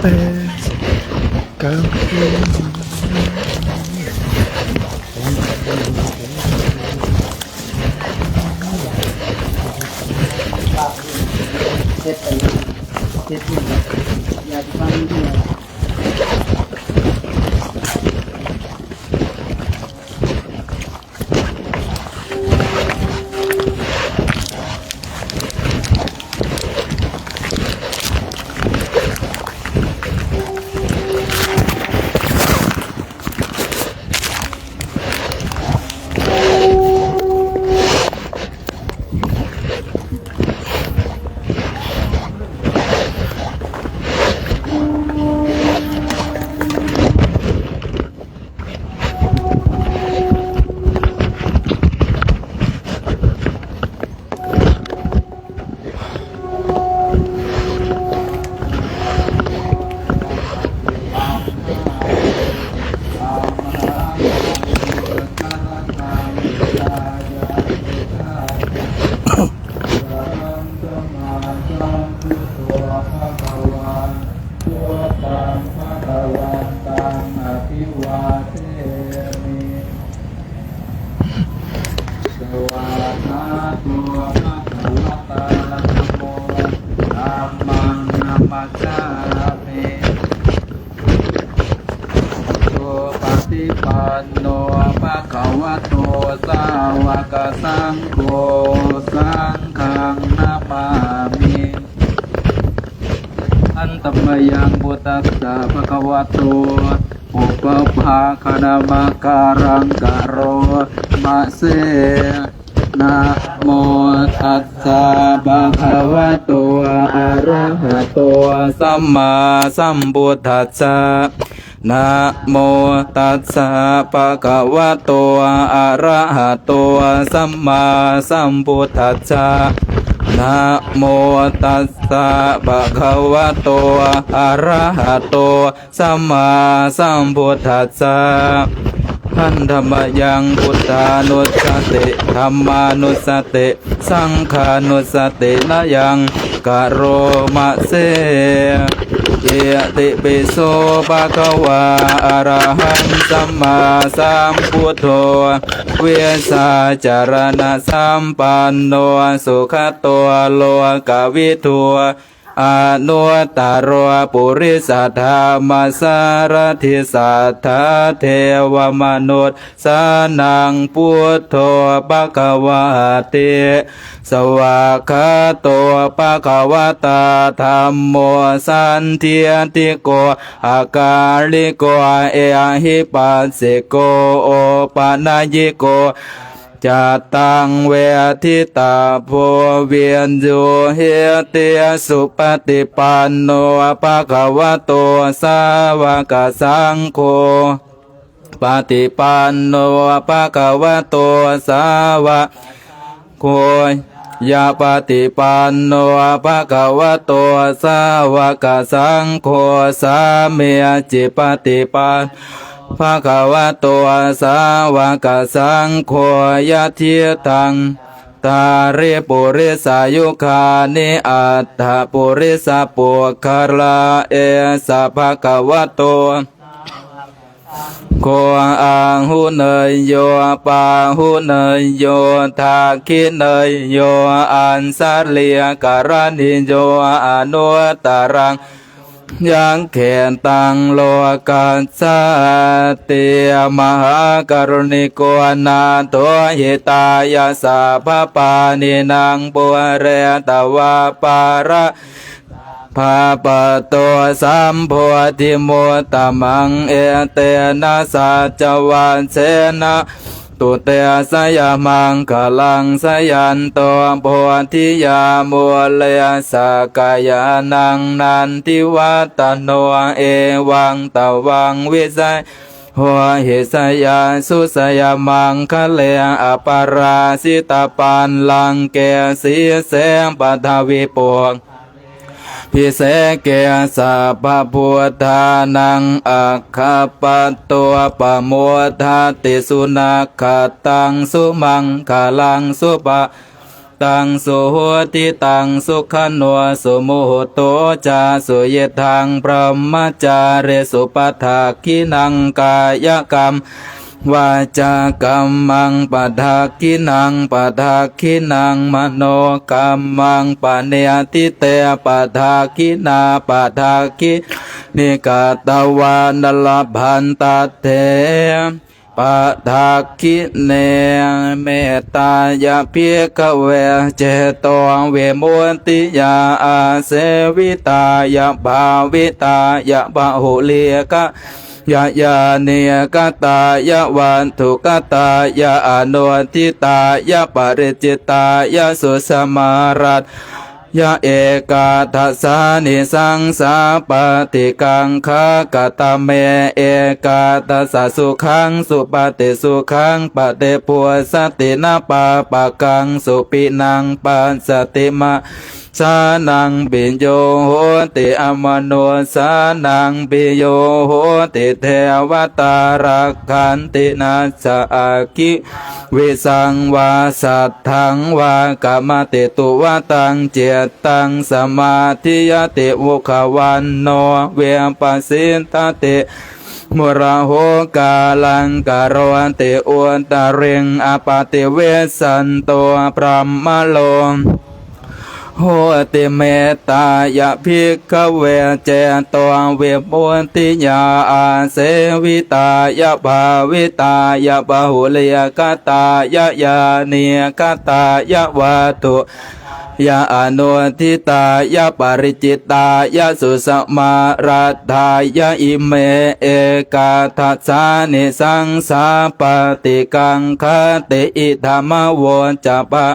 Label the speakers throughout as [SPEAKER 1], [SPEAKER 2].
[SPEAKER 1] แต่กำลัง
[SPEAKER 2] เสร็จไปเสร็จที่อยากฟังที่ปันโนภะคะวะโตสาวกสังโฆสังฆังนามามิอันตมยังพุทธัสสะภะคะวะโตอุปภาคณามการังกะโรมะเสนะโมตัสสะภะคะวะโตอะระหะโตสัมมาสัมพุทธัสสะนะโมตัสสะภะคะวะโตอะระหะโตสัมมาสัมพุทธัสสะนะโมตัสสะภะคะวะโตอะระหะโตสัมมาสัมพุทธัสสะขันธมยังพุทธานุสติธัมมานุสติสังฆานุสตินะยังกะโรมะเสเยติปิโสภะคะวะอะระหังสัมมาสัมพุทโธเวสสาจารณะสัมปันโนสุขโตโลกวิทูอนุตตรปุริสธรรมสารทิสัทธาเทวมนุษย์สานังพุทโธภควาติสวากขาโตภควตาธัมโมสันทิติโกอาการลิโกเอหิปัสสิโกโอปะนายิโกจัตตังเวทิตาโพเวียนโยเฮเตสุปฏิปันโนภะคะวะโตสาวกสังโฆปฏิปันโนภะคะวะโตสาวกโฆยะปฏิปันโนภะคะวะโตสาวกสังโฆสามีจิปฏิปันภะคะวะโตสาวกสังโฆยะทิตังตาริปุริสายุคานิอัตถปุริสปุคาลาเอสะภะคะวะโตโคอังหุเนยโยปาหุเนยโยทาคิเนยโยอันสาเลียการณิโยอนุตตรังยังเขนตังโลกัสสติมหากรุณิโกนาโตหิตายาสาภปานินางปุเรตวาปาระภาปโตสัมโพธิโมตตมังเอเตนะสัจวันเสนะตุเตสยามังคลังสยันโตโพธิยามุเลสกายานังนันทิวัตโนเอวังตวังวิสัยหัวหิสยาสุสยามังคะเลอปาราสิตาปันลังเกสีเสงปทวิปวงพิเศษเกสัพพุทธานังอัคคปตัวปโมทาติสุนัขตังสุมังคลังสุปะ ตังสุโหติตังสุขันโนสุโมโหโตจาสุเยทังพรหมจาเรสุปทาคินังกายกรรมวาจากัมมังปะทาคินังปะทาคินังมโนกัมมังปะเนติเตปะทาคินาปะทาคินิกาตวานลพันตเถปะทาคิเนเมตตายาภิกขเวเจโตเวมุตติยาอาเสวิตายาภาวิตายาบาหุเลียกะยะยาเนกตายะวันทุกตายะอนุทิตายะปริจิตายะสุสมารัตยะเอกาทัสสานิสังสาปฏิกังคกตเมเอกาทัสสะสุขังสุปฏิสุขังปฏิปัวสตินาปาปะกังสุปินังปัสสติมาสานังปิโยโหติอมโนสานังปิโยโหติเทวตารักขันตินาสอาคิวิสังวาสัทธังวากามติตุวตังเจตังสมาธิยติวุขวันโนเวปัสสินตติมุระโหกาลังการวันติอุตตะเริงอปติเวสันโตพรหมโลโหติเมตตายะภิกขเวเจโตเวมุตติยาอาเสวิตายะภาวิตายะบาหุเลียกตายะยาเนียกตายะวาตุยะอนุทิตายะปริจิตายะสุสมารัตถายะอิเมเอกาทัสสานิสังสาปฏิกังคติอิธรรมโวจะปะ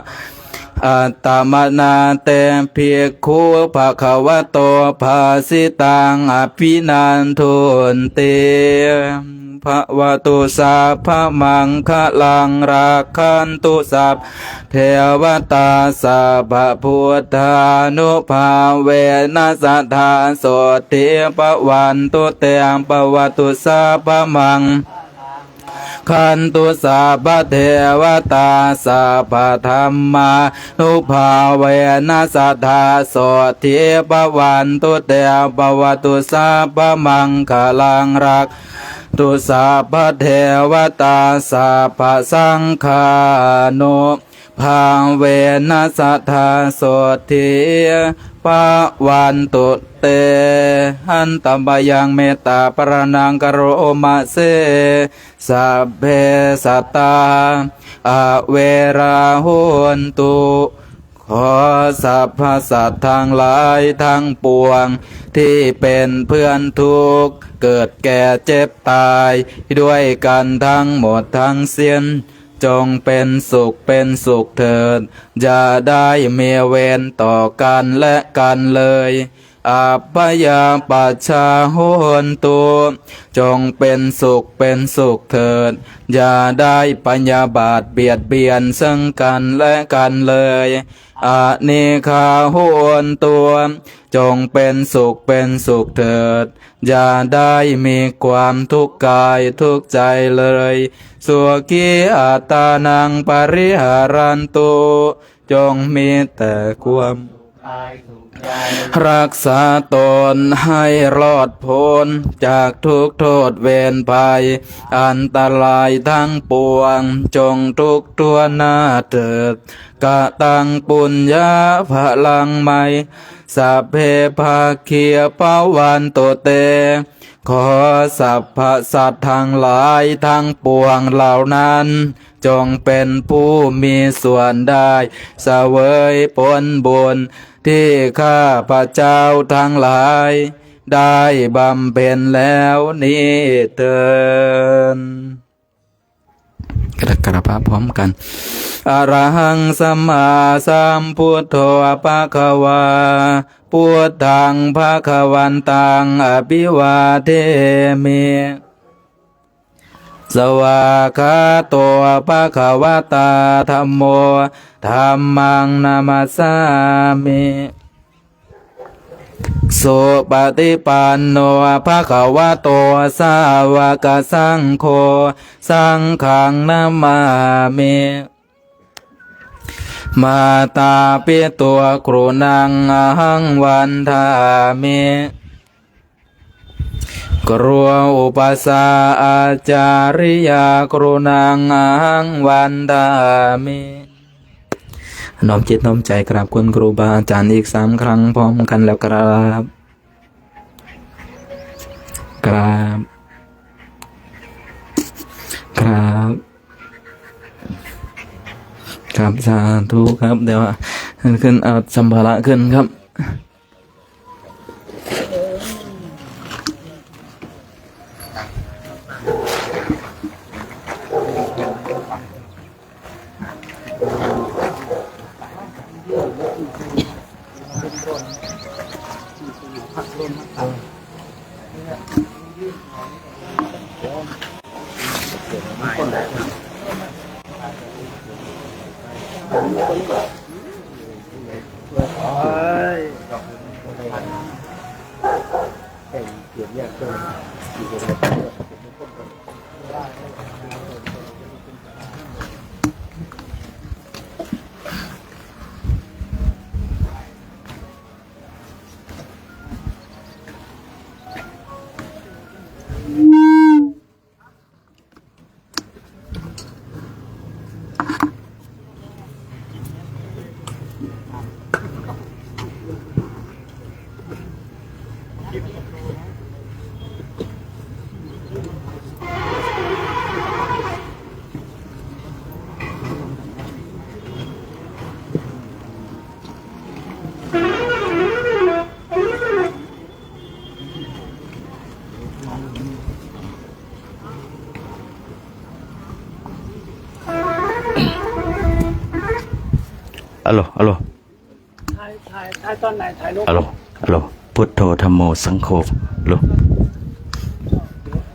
[SPEAKER 2] อัตตมนาเตเพียคูภะคะวะโตภาสิตังอภินันทุนเตภะวะตุสัพพะมังคะลังราคันตุสัพเทวตาสัพพะพุทธานุภาเวนัสสะทาโสติปวันตุเตมปวัตุสัพพะมังขันตุสัพพะเทวตาสัพพะธัมมานุภาเวนัสสะทาโสติปวันตุเตปวัตุสัพพะมังคลังรักตุสัพพะเทวตาสัพพะสังฆานุภาเวนัสสะทาโสติปวันตุเตหันตัมบยังเมตตาปรนังกโรมะเสสัพเพสัตตาอเวราหุนตุขอสัพพสัตว์ทั้งหลายทั้งปวงที่เป็นเพื่อนทุกข์เกิดแก่เจ็บตายด้วยกันทั้งหมดทั้งสิ้นจงเป็นสุขเถิดอย่าได้มีเวรต่อกันและกันเลยอัปปยาปัชชาโหนตุจงเป็นสุขเถิดอย่าได้ปัญญาบาทเบียดเบียนซึ่งกันและกันเลยอานิคาโหนตัวจงเป็นสุขเถิดอย่าได้มีความทุกข์กายทุกข์ใจเลยสุขีอัตตานังปริหารันตุจงมีแต่ความรักษาตนให้รอดพ้นจากทุกโทษเวรภัยอันตรายทั้งปวงจงทุกตัวหน้าเถิดกะตังปุญญาพลังไมสัพเพภาคียปวันโตเตขอสัพพสัตว์ทั้งหลายทั้งปวงเหล่านั้นจงเป็นผู้มีส่วนได้เสวยผลบุญที่ข้าพระเจ้าทั้งหลายได้บำเพ็ญแล้วนี้เถิดกระพาพร้อมกันอรหังสัมมาสัมพุทโธภะคะวาพุทธังภะคะวันตังอภิวาเทมิสวากขาโตภะคะวะตาธัมโมธัมมังนามัสสามิสุปฏิปันโนภะคะวะโตสาวกสังโฆสังฆังนามามิ มาตาเปิตัวครูนังอหังวันทามิกรัวอุปสาอาจาริยากรุณังอหังวันทามิน้อมจิตน้อมใจกราบคุณครูบาอาจารย์อีก3 ครั้งพร้อมกันแล้วครับครับครับครับสาธุครับเดี๋ยวขึ้นเอาสัมภาระขึ้นครับ
[SPEAKER 3] อัลโหลอัลโหล
[SPEAKER 1] ถ่ายตอนไหนถ่ายรูป
[SPEAKER 3] อัลโหลอัลโหลพุทโธธัมโมสังโฆอัลโหล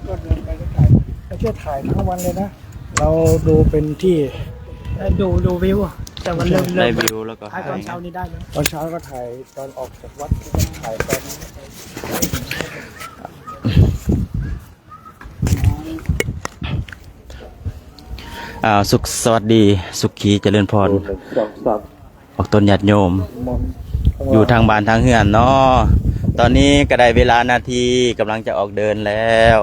[SPEAKER 1] ก็เดินไปก็ถ่ายไม่ใช่ถ่ายทั้งวันเลยนะ เราดูเป็นที่ดูวิวแต่วันเริ่ม
[SPEAKER 3] ได้วิวแล้วก็
[SPEAKER 1] ถ่ายตอนเช้านี้ได้ไหมตอนเช้าก็ถ่ายตอนออกจากวัดก็ถ่ายตอน
[SPEAKER 3] สุขสวัสดีสุขีเจริญพรออกตนญาติโยม อยู่ทางบ้านทางเฮือนเนาะตอนนี้ก็ได้เวลานาทีกำลังจะออกเดินแล้ว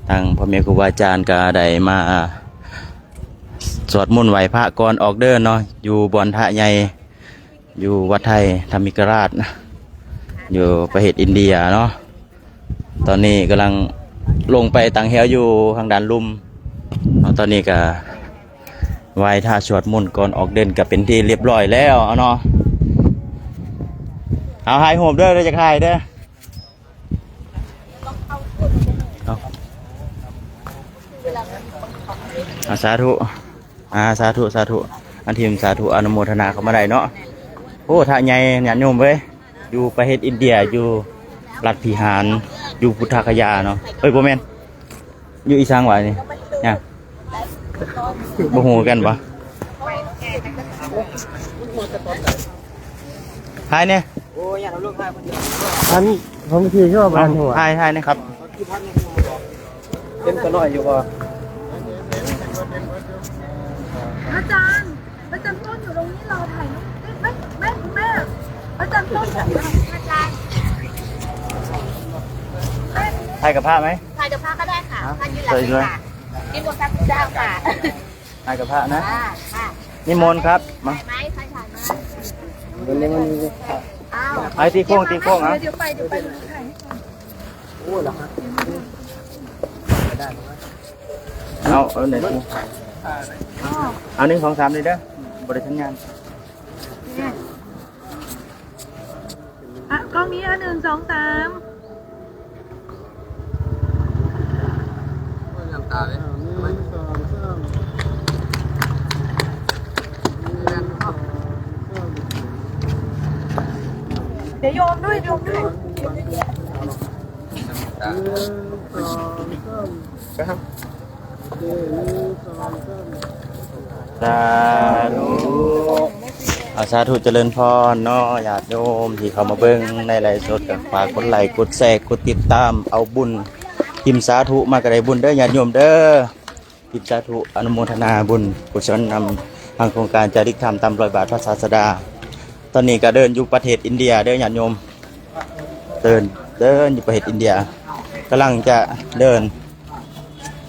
[SPEAKER 3] ทางพ่อแม่ครูบาอาจารย์ก็ได้มาสวดมนต์ไหว้พระก่อนออกเดินเนาะอยู่บ่อนพระใหญ่อยู่วัดไทยธรรมิกราชอยู่ประเทศอินเดียเนาะตอนนี้กำลังลงไปตังเฮวอยู่ทางด้านลุ่มตอนนี้ก็ไหว้ท่าสวดมนต์ก่อนออกเดินก็เป็นที่เรียบร้อยแล้วเอาเนาะเอาหายโหมเด้อเลยจะหายเด้อเอาสาธุสาธุสาธุอันทีมสาธุอนุโมทนาเข้ามาได้เนาะโอ้ท่าใหญ่ญาติโยมเว้ยอยู่ประเทศอินเดียอยู่รัฐพิหารอยู่พุทธคยาเนาะเอ้ยบ่แม่นอยู่อีสานว่านี่เนี่ยบ่ฮู้กันปะหายเนี่ย
[SPEAKER 1] ท่านผมทีก็ประมาณหัว
[SPEAKER 3] หายนะครับ
[SPEAKER 1] เป็นก็น้อยอยู่ป่ะ
[SPEAKER 4] อาจารย์ต้นอยู่ตรงนี้เราถ่ายรูปแม่คุณแม่อาจารย์ต้นอยู่อาจารย์
[SPEAKER 3] หายกับพระไหม
[SPEAKER 4] ถ่ายกับพระก็ได้ค่ะท่านยืนหลังเลยค่ะยืนบนพระพุทธเจ้าค่ะ
[SPEAKER 3] หายกับพระนะ
[SPEAKER 4] ค่ะ
[SPEAKER 3] นิมนต์ครับมา
[SPEAKER 4] ถ่ายไหมถ่ายไหม
[SPEAKER 1] มันเลี้ยงมัน
[SPEAKER 4] อ้าว
[SPEAKER 3] ไอ้ตีโค้งอ่ะ
[SPEAKER 4] เดี๋ยวไปดูถ่ายให้ก่อน
[SPEAKER 1] โอ้เหรอฮะ
[SPEAKER 3] เอาไหนดูเอา1 2 3เลยเด้อบริษัทงาน
[SPEAKER 4] อ่ะกล้องนี้1 2 3เดี๋ยวโยมด้วย
[SPEAKER 3] สาธุสาธุเจริญพรเนาะญาติโยมที่เข้ามาเบิ่งในไลฟ์สดฝากกดไลค์กดแชร์กดติดตามเอาบุญพิมพ์สาธุมากระไดบุญเด้อญาติโยมเด้อพิมพ์สาธุอนุโมทนาบุญกุศลนำ ทางโครงการจาริกธรรมตามรอยบาทพระศาสดาตอนนี้ก็เดินอยู่ประเทศอินเดียเด้อญาติโยมเดินอยู่ประเทศอินเดียกำลังจะเดิน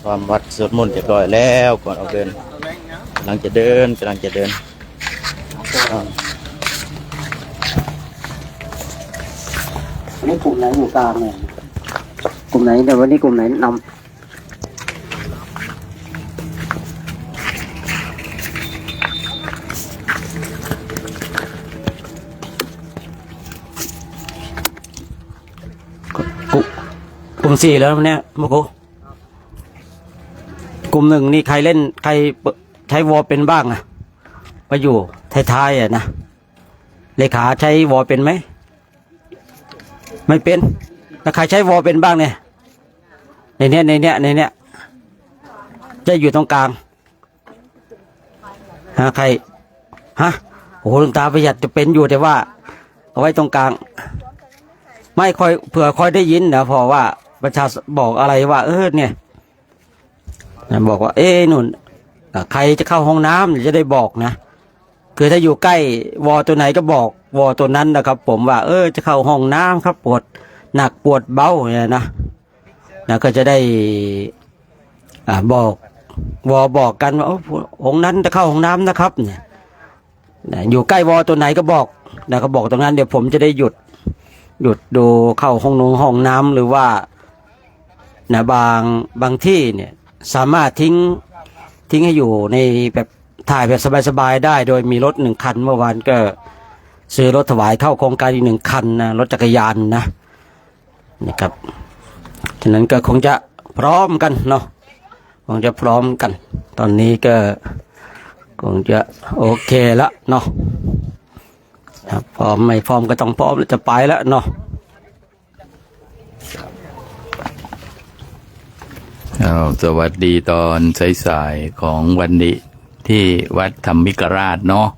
[SPEAKER 3] ความวัดสวดมนต์เรียบร้อยแล้วก่อนออกเดินกำลังจะเดิน
[SPEAKER 5] นี่กลุ่มไหนอยู่กลางเนี่ยกลุ่มไหนแต่วันนี้กลุ่มไหนนำกลุ่ม4แล้วเนี่ยโมโกกลุ่ม1นี่ใครเล่นใครใช้วอลเป็นบ้างอะมาอยู่ท้ายๆอะนะเลขาใช้วอลเป็นไหมไม่เป็นแล้วใครใช้วอลเป็นบ้างเนี่ยในเนี้ยจะอยู่ตรงกลางใครโอ้โหหลวงตาประหยัดจะเป็นอยู่แต่ว่าเอาไว้ตรงกลางไม่ค่อยเผื่อค่อยได้ยินนะพอว่าประชาบอกอะไรว่าเนี่ยบอกว่านุ่นใครจะเข้าห้องน้ำจะได้บอกนะคือถ้าอยู่ใกล้วอตัวไหนก็บอกวอตัวนั้นนะครับผมว่าจะเข้าห้องน้ำครับปวดหนักปวดเบาเนี่ยนะก็จะได้บอกวอบอกกันว่าห้องนั้นจะเข้าห้องน้ำนะครับเนี่ยอยู่ใกล้วอตัวไหนก็บอกก็บอกตรงนั้นเดี๋ยวผมจะได้หยุดดูเข้าห้องน้ำหรือว่าบางที่เนี่ยสามารถทิ้งให้อยู่ในแบบถ่ายแบบสบายๆได้โดยมีรถ1 คันเมื่อวานก็ซื้อรถถวายเข้าโครงการอีก1 คันนะรถจักรยานนี่ครับฉะนั้นก็คงจะพร้อมกันเนาะคงจะพร้อมกันตอนนี้ก็คงจะโอเคแล้วเนาะพร้อมไม่พร้อมก็ต้องพร้อมแล้วจะไปแล้วเนาะ
[SPEAKER 2] สวัสดีตอนสายๆของวันนี้ที่วัดธรรมิกราชเนาะ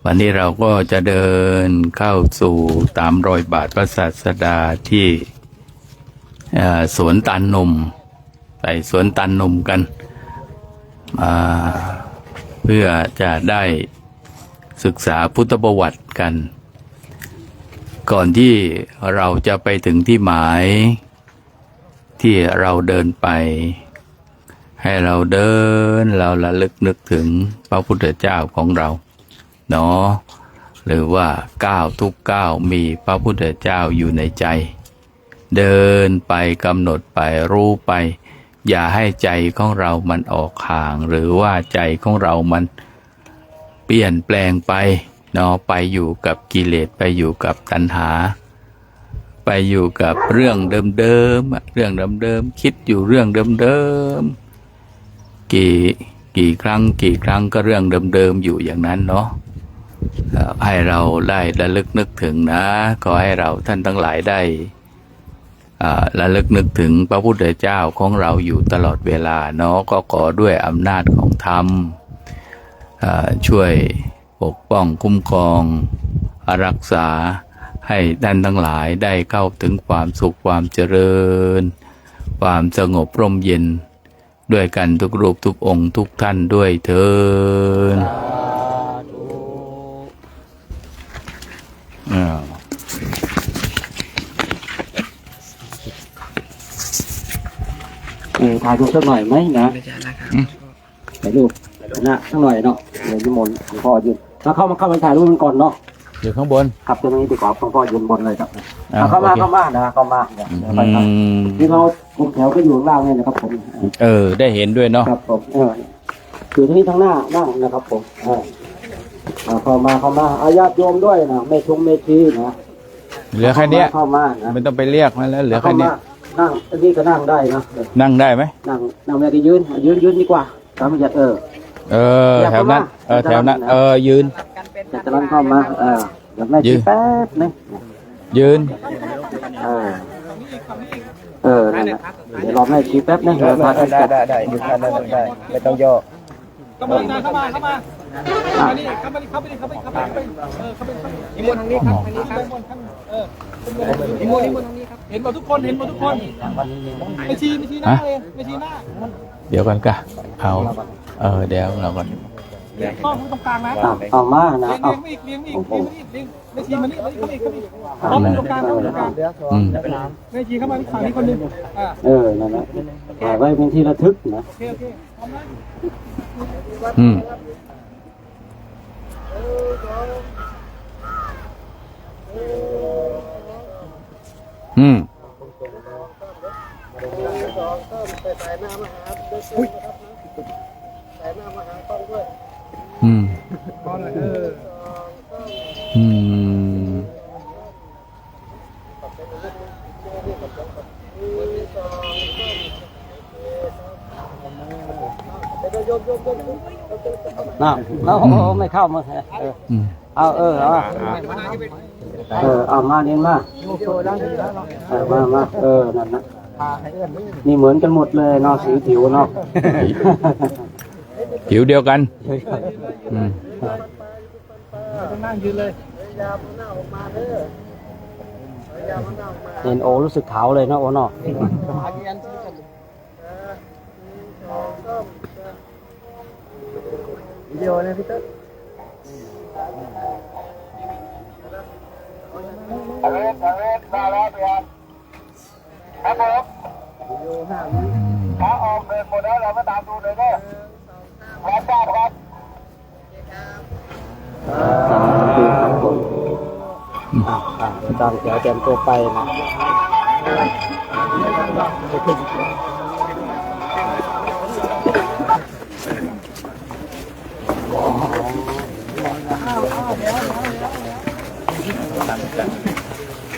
[SPEAKER 2] วันนี้เราก็จะเดินเข้าสู่ตามรอยบาทพระศาสดาที่สวนตาลนมไปสวนตาลนมกันเพื่อจะได้ศึกษาพุทธประวัติกันก่อนที่เราจะไปถึงที่หมายที่เราเดินไปให้เราเดินเราระลึกนึกถึงพระพุทธเจ้าของเราเนาะหรือว่าก้าวทุกก้าวมีพระพุทธเจ้าอยู่ในใจเดินไปกำหนดไปรู้ไปอย่าให้ใจของเรามันออกห่างหรือว่าใจของเรามันเปลี่ยนแปลงไปเนาะไปอยู่กับกิเลสไปอยู่กับตัณหาไปอยู่กับเรื่องเดิมๆเรื่องเดิมๆคิดอยู่เรื่องเดิมๆกี่ครั้งก็เรื่องเดิมๆอยู่อย่างนั้นเนาะให้เราได้ระลึกนึกถึงนะขอให้เราท่านทั้งหลายได้ระลึกนึกถึงพระพุทธเจ้าของเราอยู่ตลอดเวลาเนาะก็ขอด้วยอำนาจของธรรมช่วยปกป้องคุ้มครองรักษาให้ท่านทั้งหลายได้เข้าถึงความสุขความเจริญความสงบร่มเย็นด้วยกันทุกรูปทุกองค์ทุกท่านด้วยเถิด
[SPEAKER 5] ถ่ายรูปสักหน่อยไหมนะถ่ายรูปสักหน่อยเนาะเดี๋ยวยืนบนหลวงพ่อยืนแล้วเข้ามาถ่ายรูปมันก่อนเนาะ
[SPEAKER 2] อยู่ข้างบน
[SPEAKER 5] ครับตรงนี้ดีกว่าหลวงพ่อยืนบนเลยครับเข้ามานะเข้ามาไปครับที่เรากลุ่มแถวก็อยู่ข้างล่างเนี่ยนะครับผม
[SPEAKER 2] ได้เห็นด้วยเนาะ
[SPEAKER 5] ครับผมอยู่ที่นี่ทั้งหน้านั่งนะครับผมเข้ามาอาญาติโยมด้วยนะไม่ชีนะ
[SPEAKER 2] เหลือแค่นี้
[SPEAKER 5] เข้ามานะ
[SPEAKER 2] ไม่ต้องไปเรียกมาแล้วเหลือแค่นี้
[SPEAKER 5] นั่งอันนี้ก็นั่งได้นะ
[SPEAKER 2] นั่งได้ไหม
[SPEAKER 5] นั่งไม่ได้ยืนดีกว่าตามอยาก
[SPEAKER 2] แถวนั้นแถวนั้นยืน
[SPEAKER 5] จะลังเข้ามาเดี๋ยวแม่ชี้แป๊บนึง
[SPEAKER 2] ยืน
[SPEAKER 5] นั่นแหละเดี๋ยวรอแม่ชี้แป๊บนึง
[SPEAKER 1] ได้อยู่ท่านนั้นได้ไม่ต้องย่อเข้ามา
[SPEAKER 4] เข้าไปนิมนต์ทางนี้ครับนิมนต์ทางนี้ครับเห็นหมดทุกคนไม่ชี้หน้าเลยไม่ชี้หน้า
[SPEAKER 2] เดี๋ยวกันกะเอาเดี๋ยวเราก่อน
[SPEAKER 1] ข้อมือตรงกลางนะ
[SPEAKER 5] เอามานะเอา
[SPEAKER 1] เลี้ยงอีกแม่ชีมานี่เข้ามาอีกข้อมือตรงกลางเข้ามาตรงกลางแม่ชีเข้ามาฝั่งนี้คนนึง
[SPEAKER 5] นั่นแหละถ่ายไว้เป็นที่ระทึกนะ
[SPEAKER 1] โอเคพร้อมนะ
[SPEAKER 2] อืมอืมอืม
[SPEAKER 1] พอเลย
[SPEAKER 2] อืม
[SPEAKER 5] ไม่เข้ามาเอามาเน้นมามานั่นนะนี่เหมือนกันหมดเลยเนาะสีผิวเนาะ
[SPEAKER 2] ผิวเดียวกันอืม
[SPEAKER 1] ต้องนั่งยืนเลย
[SPEAKER 5] เห็นโอรู้สึกขาวเลยเนาะโอเนาะ
[SPEAKER 1] วิดีโอนะพี่เต้
[SPEAKER 5] ตามเดี๋ยวเตรียมตัวไปนะ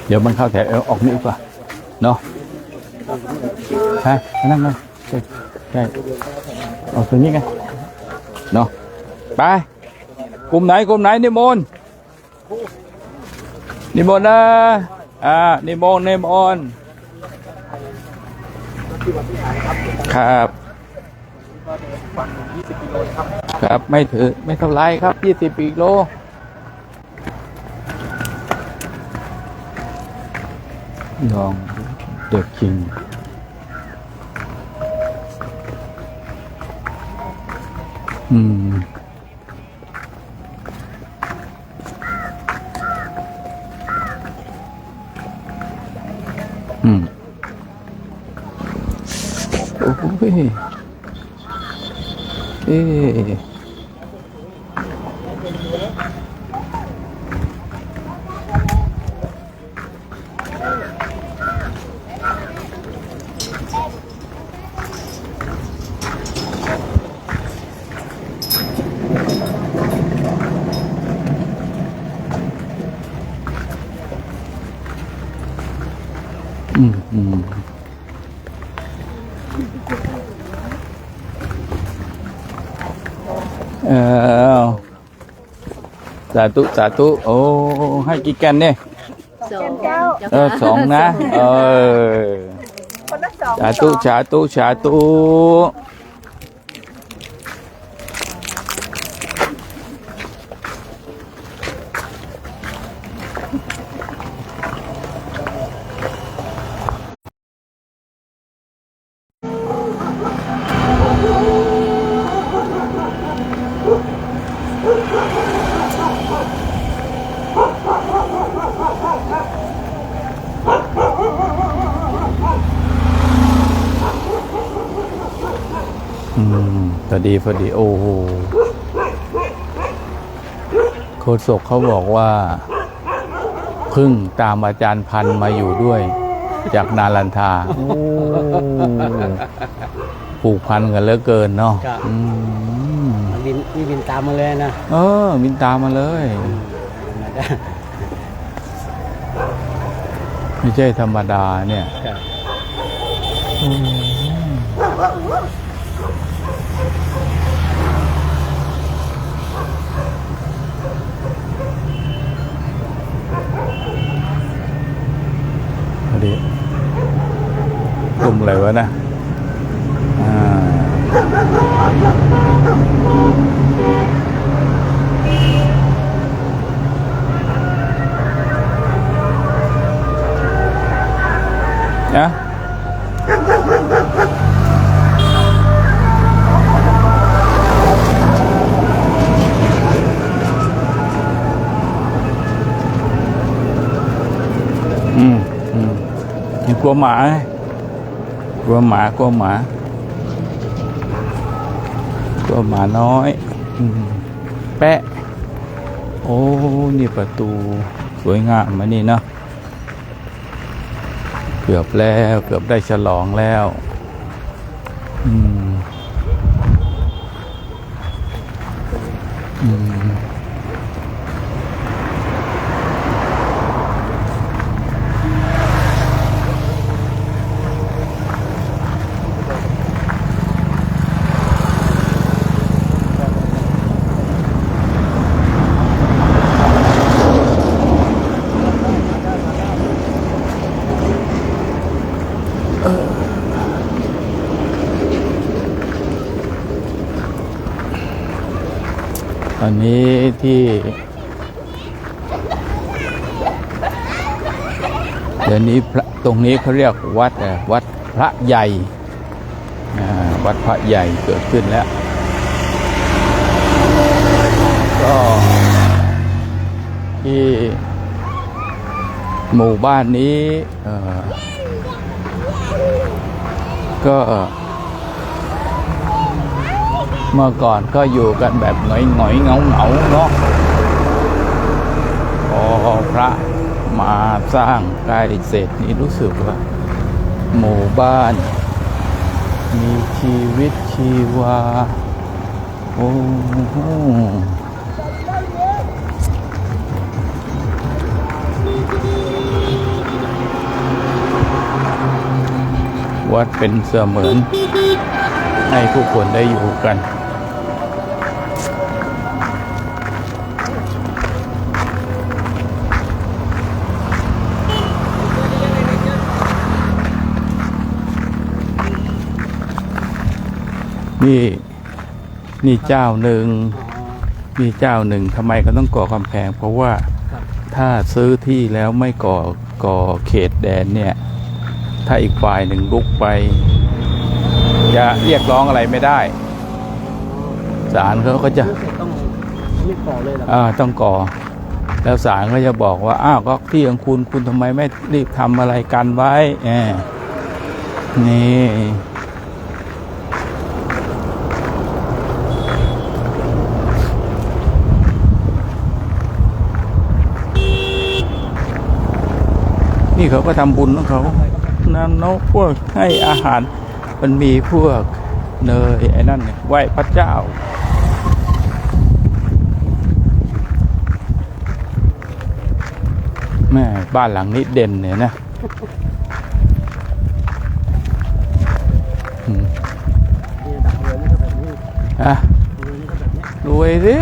[SPEAKER 2] เดี๋ยวมันเข้าแถวออกนี่ดีกว่าเนาะฮะนั่งเลยใช่เอาตรงนี้ไงเนาะไปกลุ่มไหนนิมนต์นะนิมนต์ครับครับไม่ถือไม่เท่าไรครับ20กิโลลองเด็กจริงอืมโอ้โหสาธุโอ้ให้กี่แกนเนี่ย2นะ
[SPEAKER 4] คนละ2
[SPEAKER 2] สาธุพอดีโอ้โหโฆษกเขาบอกว่าพึ่งตามอาจารย์พันธุ์มาอยู่ด้วยจากนาลันทาผูกพันกันเหลือเกินเนาะ
[SPEAKER 5] บินตามมาเลยนะ
[SPEAKER 2] บินตามมาเลยไม่ใช่ธรรมดาเนี่ยกลุ่มอะไรวะนะ ลัวหมากลัวหมาน้อยแปะโอ้นี่ประตูสวยงามมานี่เนาะเกือบได้ฉลองแล้วอันนี้ที่เดี๋ยวนี้ตรงนี้เขาเรียกวัดพระใหญ่วัดพระใหญ่เกิดขึ้นแล้วก็ที่หมู่บ้านนี้ก็เมื่อก่อนก็อยู่กันแบบหงอยเงาเนาะพอพระมาสร้างใกล้เสร็จนี่รู้สึกว่าหมู่บ้านมีชีวิตชีวาโอ้โหวัดเป็นเสมือนให้ผู้คนได้อยู่กันนี่เจ้าหนึ่งทำไมก็ต้องก่อกำแพงเพราะว่าถ้าซื้อที่แล้วไม่ก่อเขตแดนเนี่ยถ้าอีกฝ่ายหนึ่งลุกไปจะเรียกร้องอะไรไม่ได้ศาลเขาก็จะต้องก่อแล้วศาลก็จะบอกว่าอ้าวก็ที่ของคุณทำไมไม่รีบทำอะไรกันไว้นี่เขาก็ทำบุญของเขานั่นเนาะพวกให้อาหารมันมีพวกเนยไอ้นั่นเนี่ยไหว้พระเจ้าแม่บ้านหลังนี้เด่นเนี่ยนะรวยสิ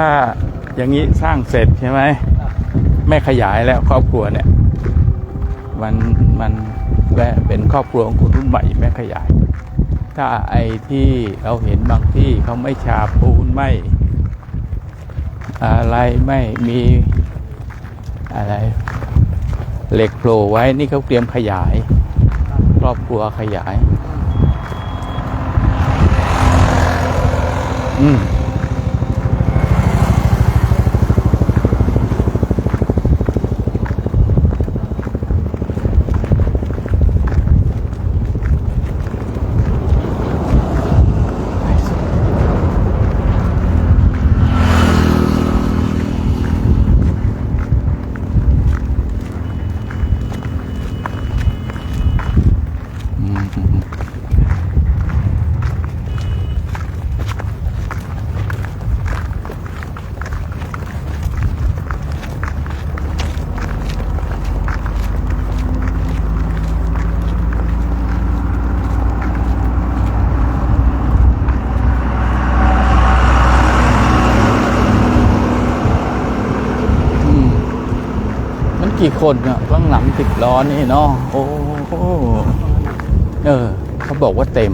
[SPEAKER 2] ถ้าอย่างนี้สร้างเสร็จใช่ไหมไม่ขยายแล้วครอบครัวเนี่ยมันเป็นครอบครัวของคนรุ่นใหม่ไม่ขยายถ้าไอ้ที่เราเห็นบางที่เขาไม่ฉาบปูนไม่อะไรไม่มีอะไรเหล็กโผล่ไว้นี่เขาเตรียมขยายครอบครัวขยายกี่คนอะข้างหลัง10 ล้อนี่เนาะโอ้โหเขาบอกว่าเต็ม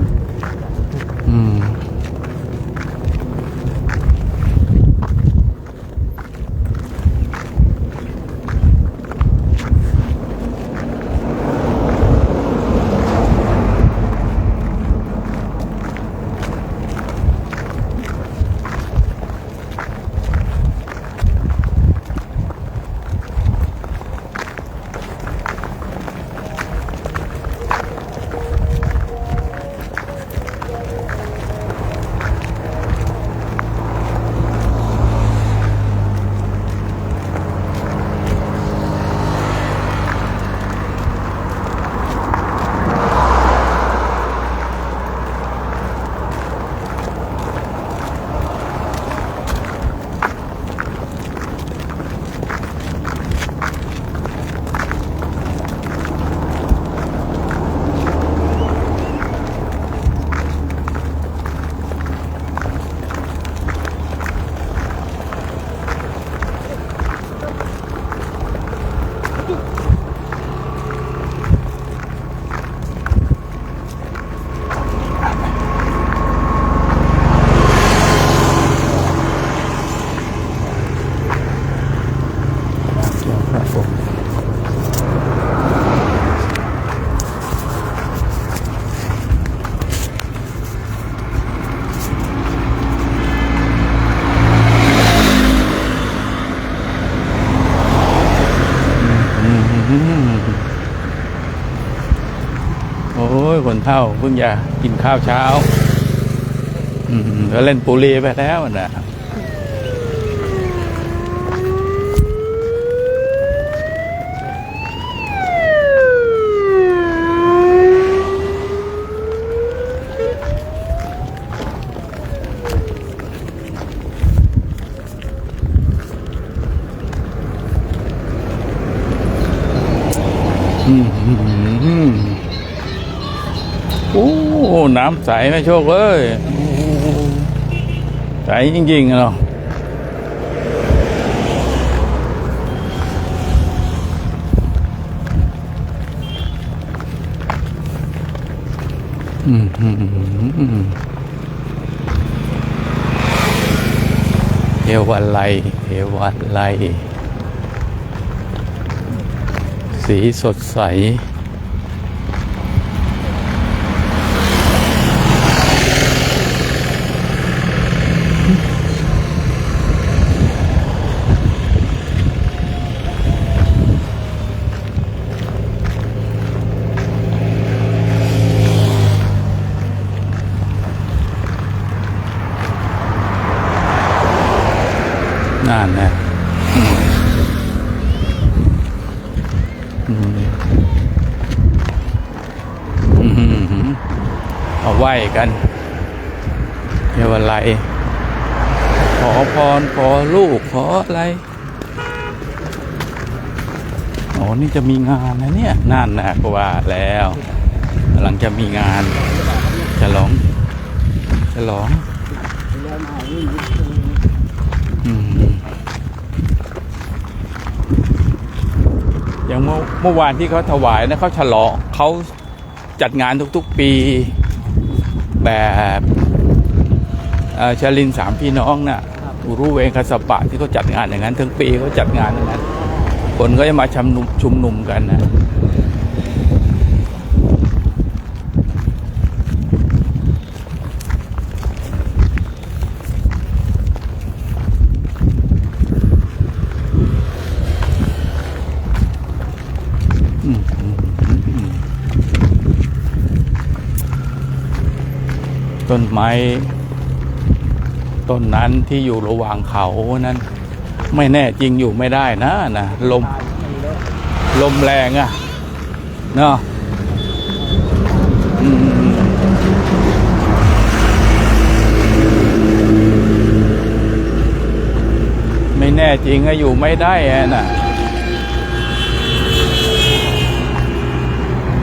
[SPEAKER 2] โอ้ยคนเฒ่าเพิ่งจะกินข้าวเช้าก็เล่นปุรีไปแล้วนะโอ้ น้ำใสนะโชคเอ้ยใสจริงๆเนาะเทวันไลเทวันไลสีสดใสนั่นนะเอาไหว้กันเดี๋ยวอะไรขอพรขอลูกขออะไรอ๋อนี่จะมีงานนะเนี่ยนั่นนะก็ว่าแล้วกำลังจะมีงานฉลองอย่างเมื่อวานที่เขาถวายนะเขาฉลองเขาจัดงานทุกๆปีแบบชลินสามพี่น้องน่ะอุรุเวงคสปะที่เขาจัดงานอย่างนั้นทั้งปีเขาจัดงานอย่างนั้นคนก็จะมาชุมนุมกันนะต้นไม้ต้นนั้นที่อยู่ระหว่างเขานั้นไม่แน่จริงอยู่ไม่ได้นะลมแรงอ่ะเนาะไม่แน่จริงก็อยู่ไม่ได้น่ะ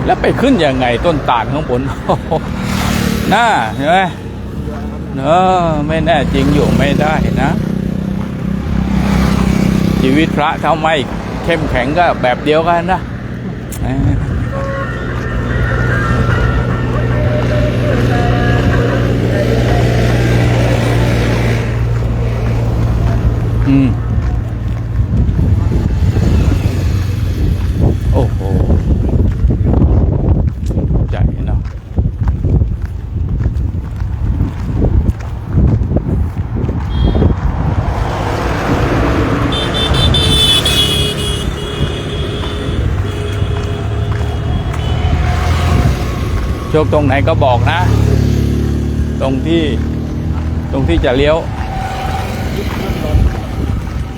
[SPEAKER 2] แล้วไปขึ้นยังไงต้นตาลข้างบนน่าใช่ไหมไม่แน่จริงอยู่ไม่ได้นะชีวิตพระเท่าไม่เข้มแข็งก็แบบเดียวกันนะโอ้โหใจเนาะโชคตรงไหนก็บอกนะตรงที่จะเลี้ยว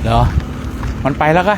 [SPEAKER 2] เหรอมันไปแล้วกะ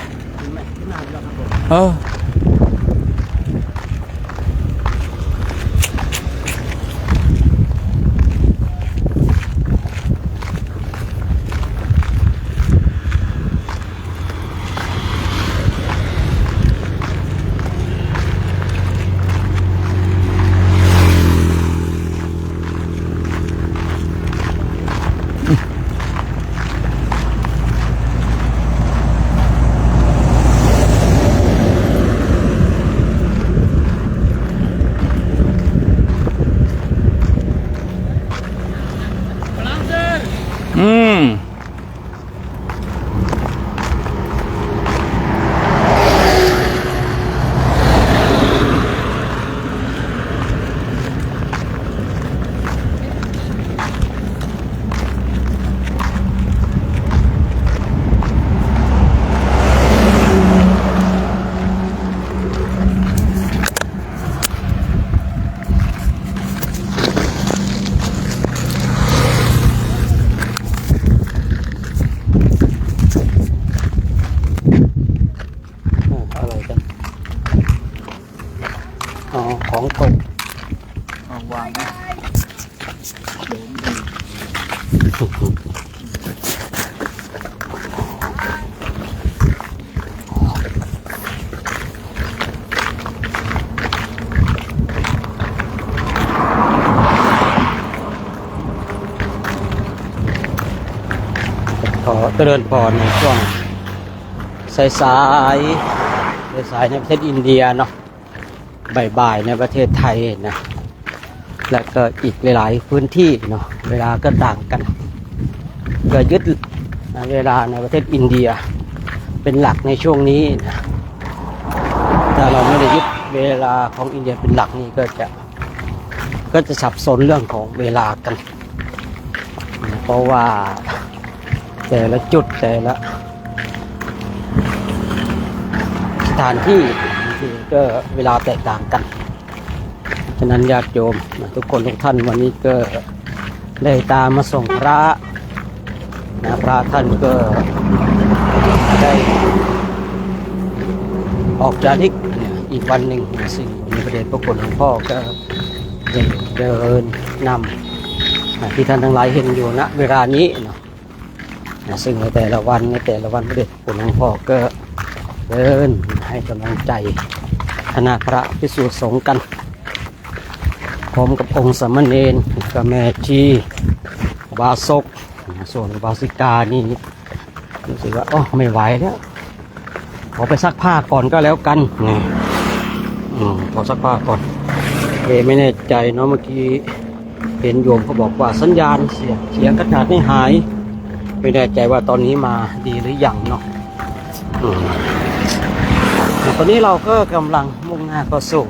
[SPEAKER 2] วางนะ
[SPEAKER 5] ขอเจริญพรในช่วงสายสายในประเทศอินเดียเนาะบ่ายๆในประเทศไทยนะและก็อีกหลายๆพื้นที่เนาะเวลาก็ต่างกันก็ยึดเวลาในประเทศอินเดียเป็นหลักในช่วงนี้นะถ้าเราไม่ได้ยึดเวลาของอินเดียเป็นหลักนี่ก็จะสับสนเรื่องของเวลากันเพราะว่าแต่ละจุดแต่ละสถานที่ก็เวลาแตกต่างกันฉะนั้นญาติโยมทุกคนทุกท่านวันนี้ก็ได้ตามมาส่งพระนะพระท่านก็ได้ออกจาริกอีกวันหนึ่งซึ่งมีประเด็นพระคุณหลวงพ่อก็ได้เดินนำที่ท่านทั้งหลายเห็นอยู่ณเวลานี้เนาะซึ่งในแต่ละวันพระเดชคุณหลวงพ่อก็เดินให้กำลังใจคณะพระภิกษุสงฆ์กันพร้อมกับองค์สามเณรกับแม่ชีบาศกส่วนบาสิกานี่รู้สึกว่าไม่ไหวแล้วขอไปซักผ้าก่อนก็แล้วกันขอซักผ้าก่อนไม่แน่ใจเนาะเมื่อกี้เห็นโยมเขาบอกว่าสัญญาณเสียงกระจาดไม่หายไม่แน่ใจว่าตอนนี้มาดีหรือยังเนาะตอนนี้เราก็กำลังมุ่งหน้าเข้าสู่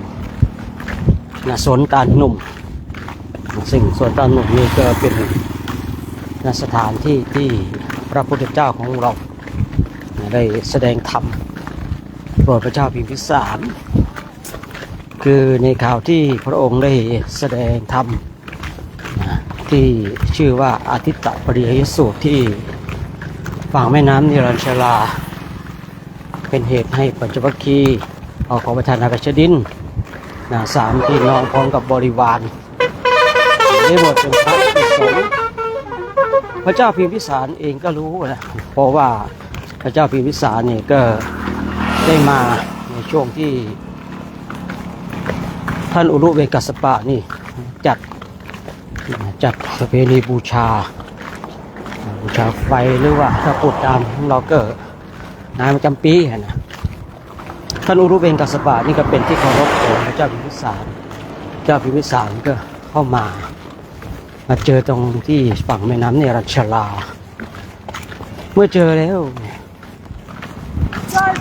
[SPEAKER 5] สวนตาลหนุ่มซึ่งสวนตาลหนุ่มนี่ก็เป็นสถานที่ที่พระพุทธเจ้าของเราได้แสดงธรรมโปรดพระเจ้าพิมพิสารคือในข่าวที่พระองค์ได้แสดงธรรมที่ชื่อว่าอาทิตตปริยสูตรที่ฝั่งแม่น้ำนิรัญชลาเป็นเหตุให้ปัญจวัคคีย์ขอประทานอากาศดินสามพี่น้องพร้อมกับบริวารได้บวชเป็นพระภิกษุสงฆ์พระเจ้าพิมพิสารเองก็รู้นะเพราะว่าพระเจ้าพิมพิสารเนี่ยก็ได้มาในช่วงที่ท่านอุรุเวกัสสปะนี่จัดประเพณีบูชาไฟหรือว่าถ้าพูดตามเราก็งานประจำปีนะท่านอุรุเวกัสสปะนี่ก็เป็นที่เคารพของพระเจ้าพิมพิสารเจ้าพิมพิสารก็เข้ามาเจอตรงที่ฝั่งแม่น้ำเนรัญชลาเมื่อเจอแล้ว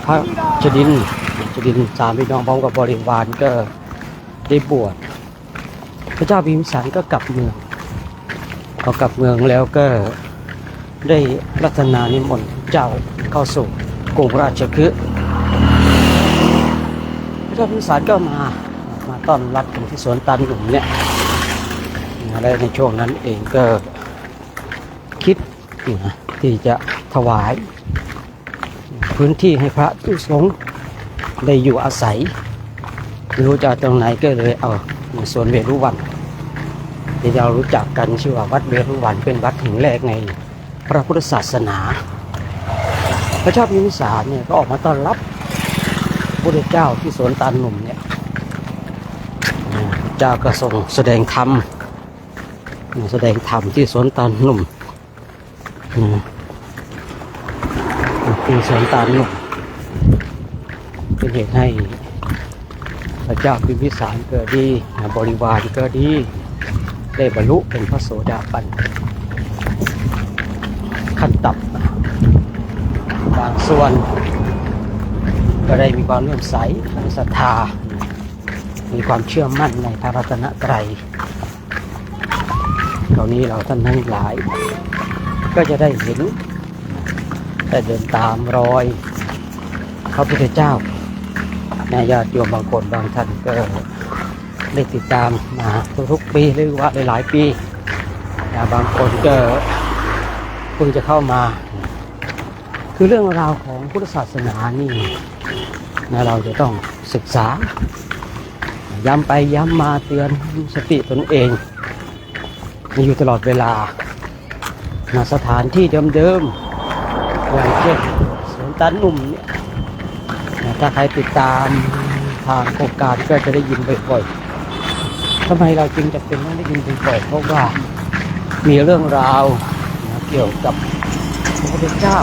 [SPEAKER 5] พระจดินสามพี่น้องพร้อมกับบริวารก็ได้บวชพระเจ้าพิมพิสารก็กลับเมืองพอกลับเมืองแล้วก็ได้รัตนานิมนต์เจ้าเข้าสู่กรุงราชคฤห์พระเจ้าพิมพิสารก็มาต้อนรับถึงที่สวนตาลหนุ่มเนี่ยและในช่วงนั้นเองก็คิดที่จะถวายพื้นที่ให้พระภิกษุสงฆ์ได้อยู่อาศัยไม่รู้จะตรงไหนก็เลยเอาสวนเวรุวันที่เรารู้จักกันชื่อว่าวัดเวรุวันเป็นวัดแห่งแรกในพระพุทธศาสนาพระเจ้าพิมพิสารเนี่ยก็ออกมาต้อนรับพระพุทธเจ้าที่สวนตาลหนุ่มเนี่ยเจ้าก็ทรงแสดงธรรมที่สวนตาลหนุ่มที่สวนตาลหนุ่มเป็นเหตุให้พระเจ้าพิมพิสารก็ดีบริวารก็ดีได้บรรลุเป็นพระโสดาบันขั้นต่ำบางส่วนก็ได้มีความเลื่อมใสศรัทธามีความเชื่อมั่นในพระรัตนตรัยคราวนี้เราท่านทั้งหลายก็จะได้เห็นได้เดินตามรอยพระพุทธเจ้าญาติโยมบางคนบางท่านก็ได้ติดตามมาทุกปีหรือว่าหลายๆปีบางคนก็เพิ่งจะเข้ามาคือเรื่องราวของพุทธศาสนานี่เราจะต้องศึกษา ย้ำไปย้ำมาเตือนสติตนเองอยู่ตลอดเวลาณสถานที่เดิมๆอย่างเช่นสวนตันหนุ่มเนี่ยถ้าใครติดตามทางโครงการก็จะได้ยินบ่อยๆทำไมเราจึงจะเป็นต้องได้ยินบ่อยๆเพราะว่ามีเรื่องราวเกี่ยวกับพระพุทธเจ้า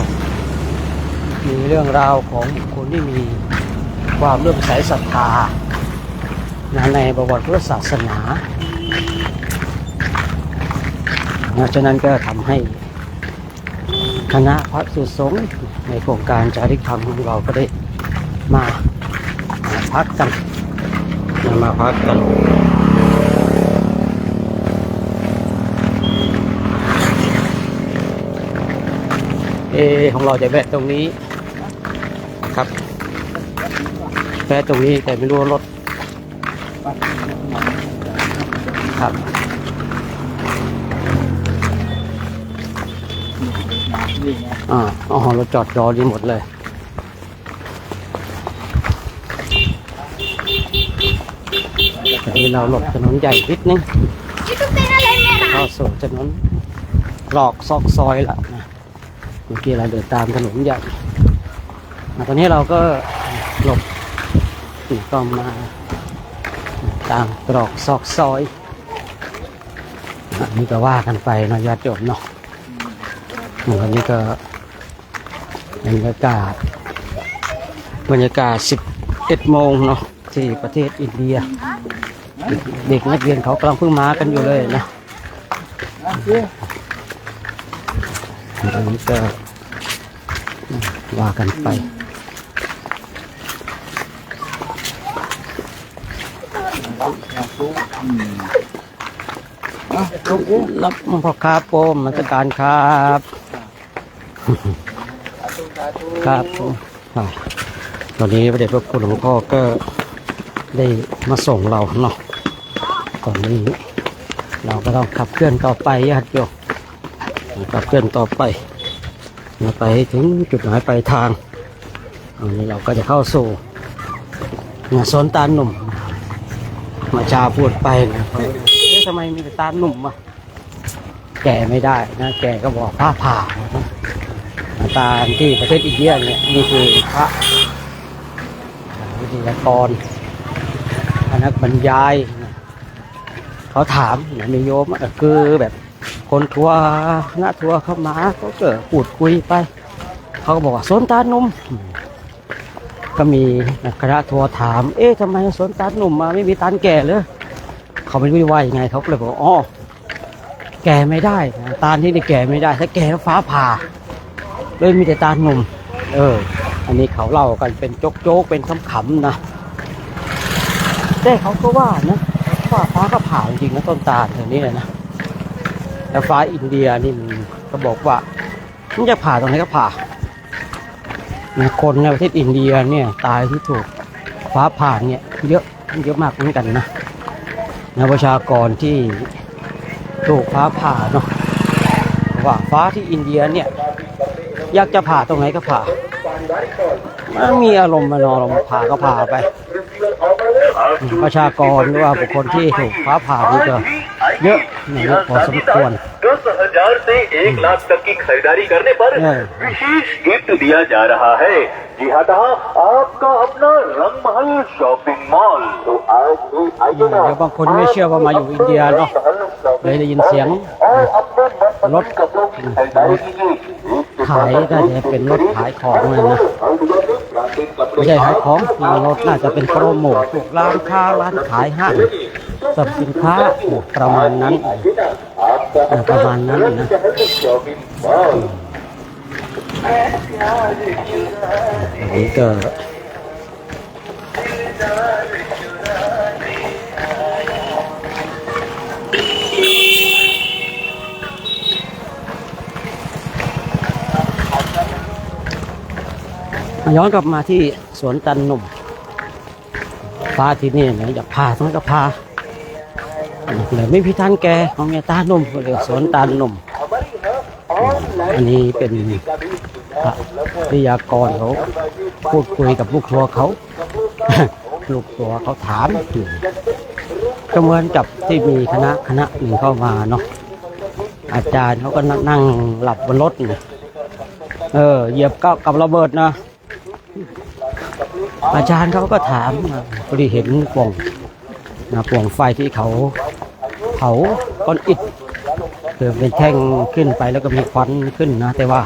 [SPEAKER 5] มีเรื่องราวของบุคคลที่มีความเลื่อมใสศรัทธาในประวัติพุทธศาสนาฉะนั้นก็ทำให้คณะพระสุสงฆ์ในโครงการจาริกธรรมของเราก็ได้มาพักกันของเราจะแวะตรงนี้ครับแวะตรงนี้แต่ไม่รู้รถครับรถจอดรอดีหมดเลยตอนนี้เราหลบถนนใหญ่นิดนึงเข้าสู่ถนนหลอกซอกซอยแล้วนะเมื่อกี้เราเดินตามถนนใหญ่ตอนนี้เราก็หลบก็มาตามตรอกซอกซอยนี่ก็ว่ากันไปนะญาติโยมเนาะวันนี้ก็บรรยากาศ11 โมงเนาะที่ประเทศอินเดียเด็กนักเรียนเขากำลังเพิ่งมากันอยู่เลยนะอันนี้ก็ว่ากันไปรับพ่อค้าโปมมาตรการครับครับตอนนี้พระเดชพระคุณหลวงพ่อก็ได้มาส่งเราเนาะตอนนี้เราก็ต้องขับเคลื่อนต่อไปญาติโยมขับเคลื่อนต่อไปไปถึงจุดหมายปลายทางอันนี้เราก็จะเข้าสู่สวนตาลหนุ่มมาชาพูดไปนะทำไมมีแต่ตาลหนุ่มอ่ะแก่ไม่ได้นะแก่ก็บอกผ้าผ่าตาลที่ประเทศอินเดียเนี่ยนี่คือพระวิทยากรนักบรรยายเขาถามมีโยมคือแบบคนทัวร์คณะทัวร์เข้ามาเขาเกิดพูดคุยไปเขาก็บอกว่าสวนตาลหนุ่มก็มีคณะทัวร์ถามทำไมสวนตาลหนุ่มมาไม่มีตาลแก่เลยเขาไม่รู้ว่ายังไงเขาเลยบอกอ๋อแก่ไม่ได้ตาลที่นี่แก่ไม่ได้ถ้าแก่แล้วฟ้าผ่าเลยมีแต่ตาลหนุ่มอันนี้เขาเล่ากันเป็นโจ๊กเป็นขำๆนะแต่เขาก็ว่านะว่าฟ้าก็ผ่าจริงๆนะต้นตาลแถวนี้นะแต่ฟ้าอินเดียนี่มันก็บอกว่ามันจะผ่าตรงไหนก็ผ่าคนในประเทศอินเดียเนี่ยตายที่ถูกฟ้าผ่าเนี่ยเยอะมากเหมือนกันนะประชากรที่ถูกฟ้าผ่าเนาะว่าฟ้าที่อินเดียเนี่ยอยากจะผ่าตรงไหนก็ผ่ามันมีอารมณ์มานอนลงผ่าก็ผ่าไปประชากรหรือว่าบุคคลที่ถูกฟ้าผ่านี่ก็เยอะพอสมควร
[SPEAKER 6] 10,000 से 1 लाख तक की खरीदारी करने पर विशेष गिफ्ट दिया जा रहा है। जी हाँ, आपका अपना रंगमहल शॉपिंग मॉल। तो आज भी आइए ना।
[SPEAKER 5] บางคนไม่เชื่อว่ามาอยู่อินเดียเนาะเลยได้ยินเสียงรถขายน่าจะเป็นรถขายของเลยนะไม่ใช่ขายของรถน่าจะเป็นโปรโมทพวกร้านค้าร้านขายห้างสินค้าประมาณนั้นนะนี่ก็ย้อนกลับมาที่สวนตันหนุ่มพาที่นี่นะอยากพาทั้งก็พาเลยไม่พิทันแกของเมียตาหนุ่มเรียกสวนตาหนุ่มอันนี้เป็นวิทยากรเขาพูดคุยกับลูกทัวร์เขา ลูกตัวเขาถามอยู่ก็เหมือนกับที่มีคณะหนึ่งเข้ามาเนาะอาจารย์เขาก็นั่งหลับบนรถเนี่ยเหยียบก็กับระเบิดนะอาจารย์เขาก็ถามพอดีเห็นปล่องไฟที่เขาเผาก้อนอิฐเป็นแท่งขึ้นไปแล้วก็มีควันขึ้นนะแต่ว่า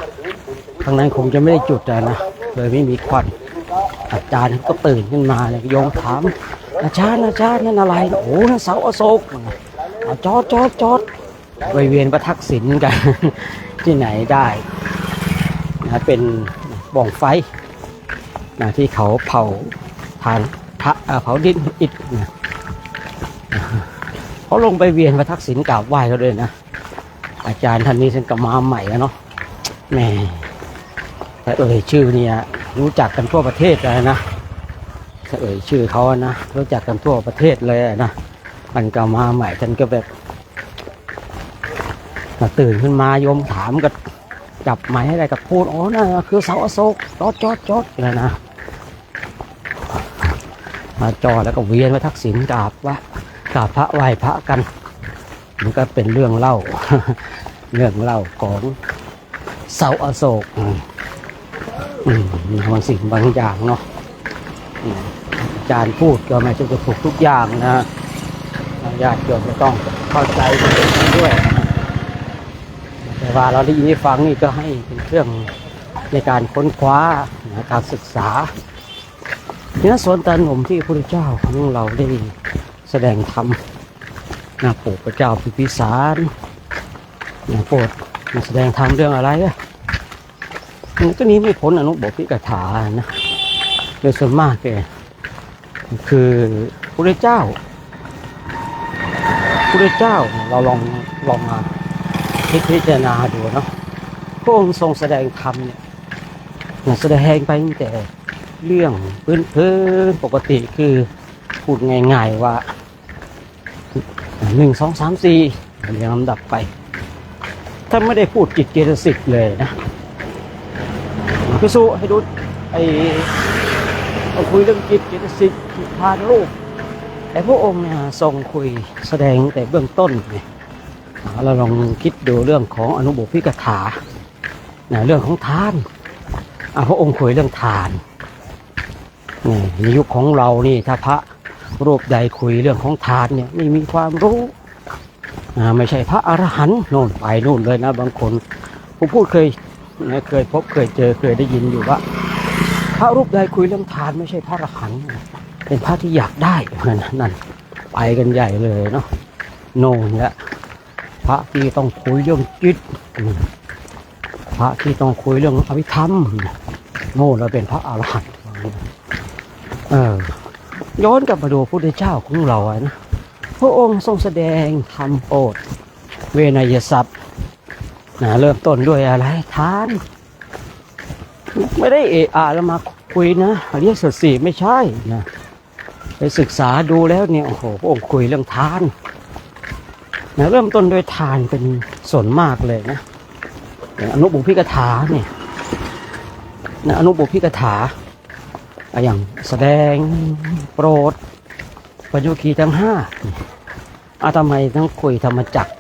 [SPEAKER 5] ข้างในคงจะไม่ได้จุดนะเลยไม่มีควันอาจารย์ก็ตื่นขึ้นมาเลยโยงถามอาจารย์นั่นอะไรโอ้นั่นเสาอโศกจอดไปเวียนประทักษิณกัน ที่ไหนได้นะเป็นบ่องไฟนะที่เขาเผาถ่านเผาดินอิฐนะเขาลงไปเวียนประทักษิณกราบไหว้เขาด้วยนะอาจารย์ท่านนี้ท่านก็มาใหม่แล้วเนาะแหมแต่ชื่อเนี่ยรู้จักกันทั่วประเทศเลยนะถ้าชื่อเขานะรู้จักกันทั่วประเทศเลยนะมันก็มาใหม่ท่านก็แบบตื่นขึ้นมาโยมถามก็จับไม้ให้ได้กับพูดอ๋อนั่นคือเสาอโศกจอดเลยนะมาจอดแล้วก็เวียนประทักษิณกราบพระไหว้พระกันมันก็เป็นเรื่องเล่า เรื่องเล่าของเสาอโศกบางสิ่งบางอย่างเนาะอาจารย์พูดก็ไม่ใช่จะถูกทุกอย่างนะญาติโยมจะต้องเข้าใจด้วยแต่ว่าเราได้ยินได้ฟังนี่ก็ให้เป็นเครื่องในการค้นคว้าการศึกษาที่นั่นสวนตาหนุ่มที่พระพุทธเจ้าของเราได้แสดงธรรมโปรดพระเจ้าพิมพิสารโปรดแสดงธรรมเรื่องอะไรก็นี้ไม่พ้นอนุบพิกถานะโดยส่วนมากคือพระพุทธเจ้าเราลองมาพิจารณาดูเนาะพระองค์ทรงแสดงธรรมเนี่ยแสดงไปตั้งแต่เรื่องพื้นปกติคือพูดง่ายๆว่า1 2 3 4เรียงลำดับไปถ้าไม่ได้พูดจิตเจตสิกเลยนะพิสูจน์ให้ดูคุยเรื่องจิตเจตสิกทานรูปแต่พระองค์เนี่ยทรงคุยแสดงแต่เบื้องต้นเนี่ยเราลองคิดดูเรื่องของอนุบุพพิกถาเรื่องของทานพระองค์คุยเรื่องทานในยุคของเรานี่ถ้าพระรูปใดคุยเรื่องของทานเนี่ยไม่มีความรู้ไม่ใช่พระอรหันต์โน่นไปนู่นเลยนะบางคนผมพูดเคยพบเคยเจอเคยได้ยินอยู่ว่าพระรูปใดคุยเรื่องทานไม่ใช่พระอรหันต์เป็นพระที่อยากได้นั่นไปกันใหญ่เลยเนาะโน่นละพระที่ต้องคุยเรื่องจิตพระที่ต้องคุยเรื่องอภิธรรมโน่นเราเป็นพระอรหันต์ย้อนกลับมาดูพระพุทธเจ้าของเรานะพระองค์ทรงแสดงธรรมโปรดเวนยสัตว์เริ่มต้นด้วยอะไรทานไม่ได้แล้วมาคุยนะอริยสัจสี่ไม่ใช่นะไปศึกษาดูแล้วเนี่ยโอ้โหพระองค์คุยเรื่องทานเริ่มต้นด้วยทานเป็นส่วนมากเลยนะอนุบุพพิกถาเนี่ยอนุบุพพิกถาอย่างแสดงโปรดปัญญคีทั้ง5ทำไมต้องคุยธรรมจักร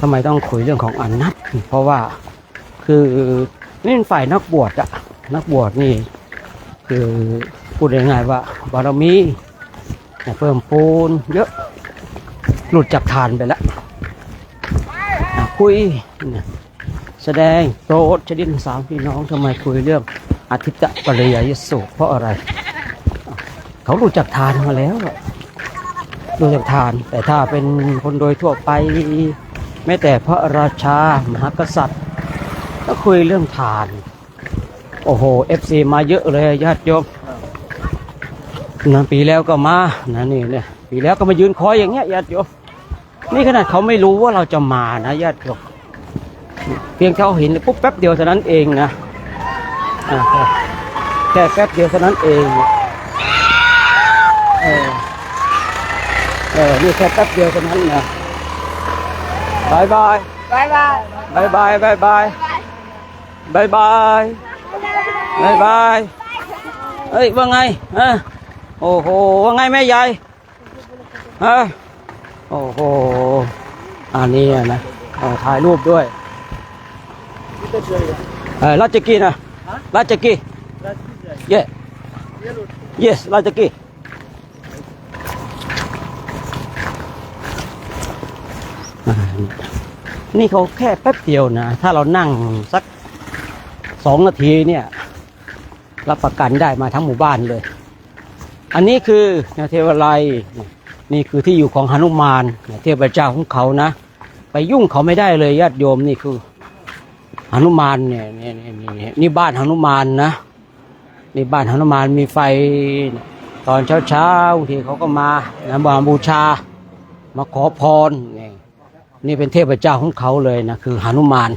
[SPEAKER 5] ทำไมต้องคุยเรื่องของอนัตตเพราะว่าคือนี่เป็นฝ่ายนักบวชนักบวชนี่คือพูดง่ายๆว่าบารมีเพิ่มพูนเยอะหลุดจากทานไปแล้วคุยแสดงโปรดชดิน3พี่น้องทำไมคุยเรื่องอธิตตปริยยสูตรเพราะอะไรเขารู้จักทานมาแล้วรู้จักทานแต่ถ้าเป็นคนโดยทั่วไปแม้แต่พระราชามหากษัตริย์ก็คุยเรื่องทานโอ้โห FC มาเยอะเลยญาติโยมปีแล้วก็มานี่เนี่ยปีแล้วก็มายืนคอยอย่างเงี้ยญาติโยมนี่ขนาดเขาไม่รู้ว่าเราจะมานะญาติโยมเพียงเขาเห็นปุ๊บแป๊บเดียวเท่านั้นเองนะแค่แป๊บเดียวเท่านั้นเองนี่แค่แป๊บเดียวเท่านั้นนะบายบายบายบายบายบายบายบายบายบายบายบายเฮ้ยว่าไงโอ้ โอ้โหว่าไงแม่ใหญ่ฮะโอ้โหอันนี้นะถ่ายรูปด้วยราชกีนะราชกีyes ราชกีนี่เขาแค่แป๊บเดียวนะถ้าเรานั่งสัก2 นาทีเนี่ยรับประกันได้มาทั้งหมู่บ้านเลยอันนี้คือเทวาลัยนี่คือที่อยู่ของหนุมานเทพเจ้าของเขานะไปยุ่งเขาไม่ได้เลยญาติโยมนี่คือหนุมานเนี่ยนี่บ้านหนุมานนะนี่บ้านหนุมานมีไฟตอนเช้าที่เขาก็มาบูชามาขอพรนี่เป็นเทพเจ้าของเขาเลยนะคือหนุมาน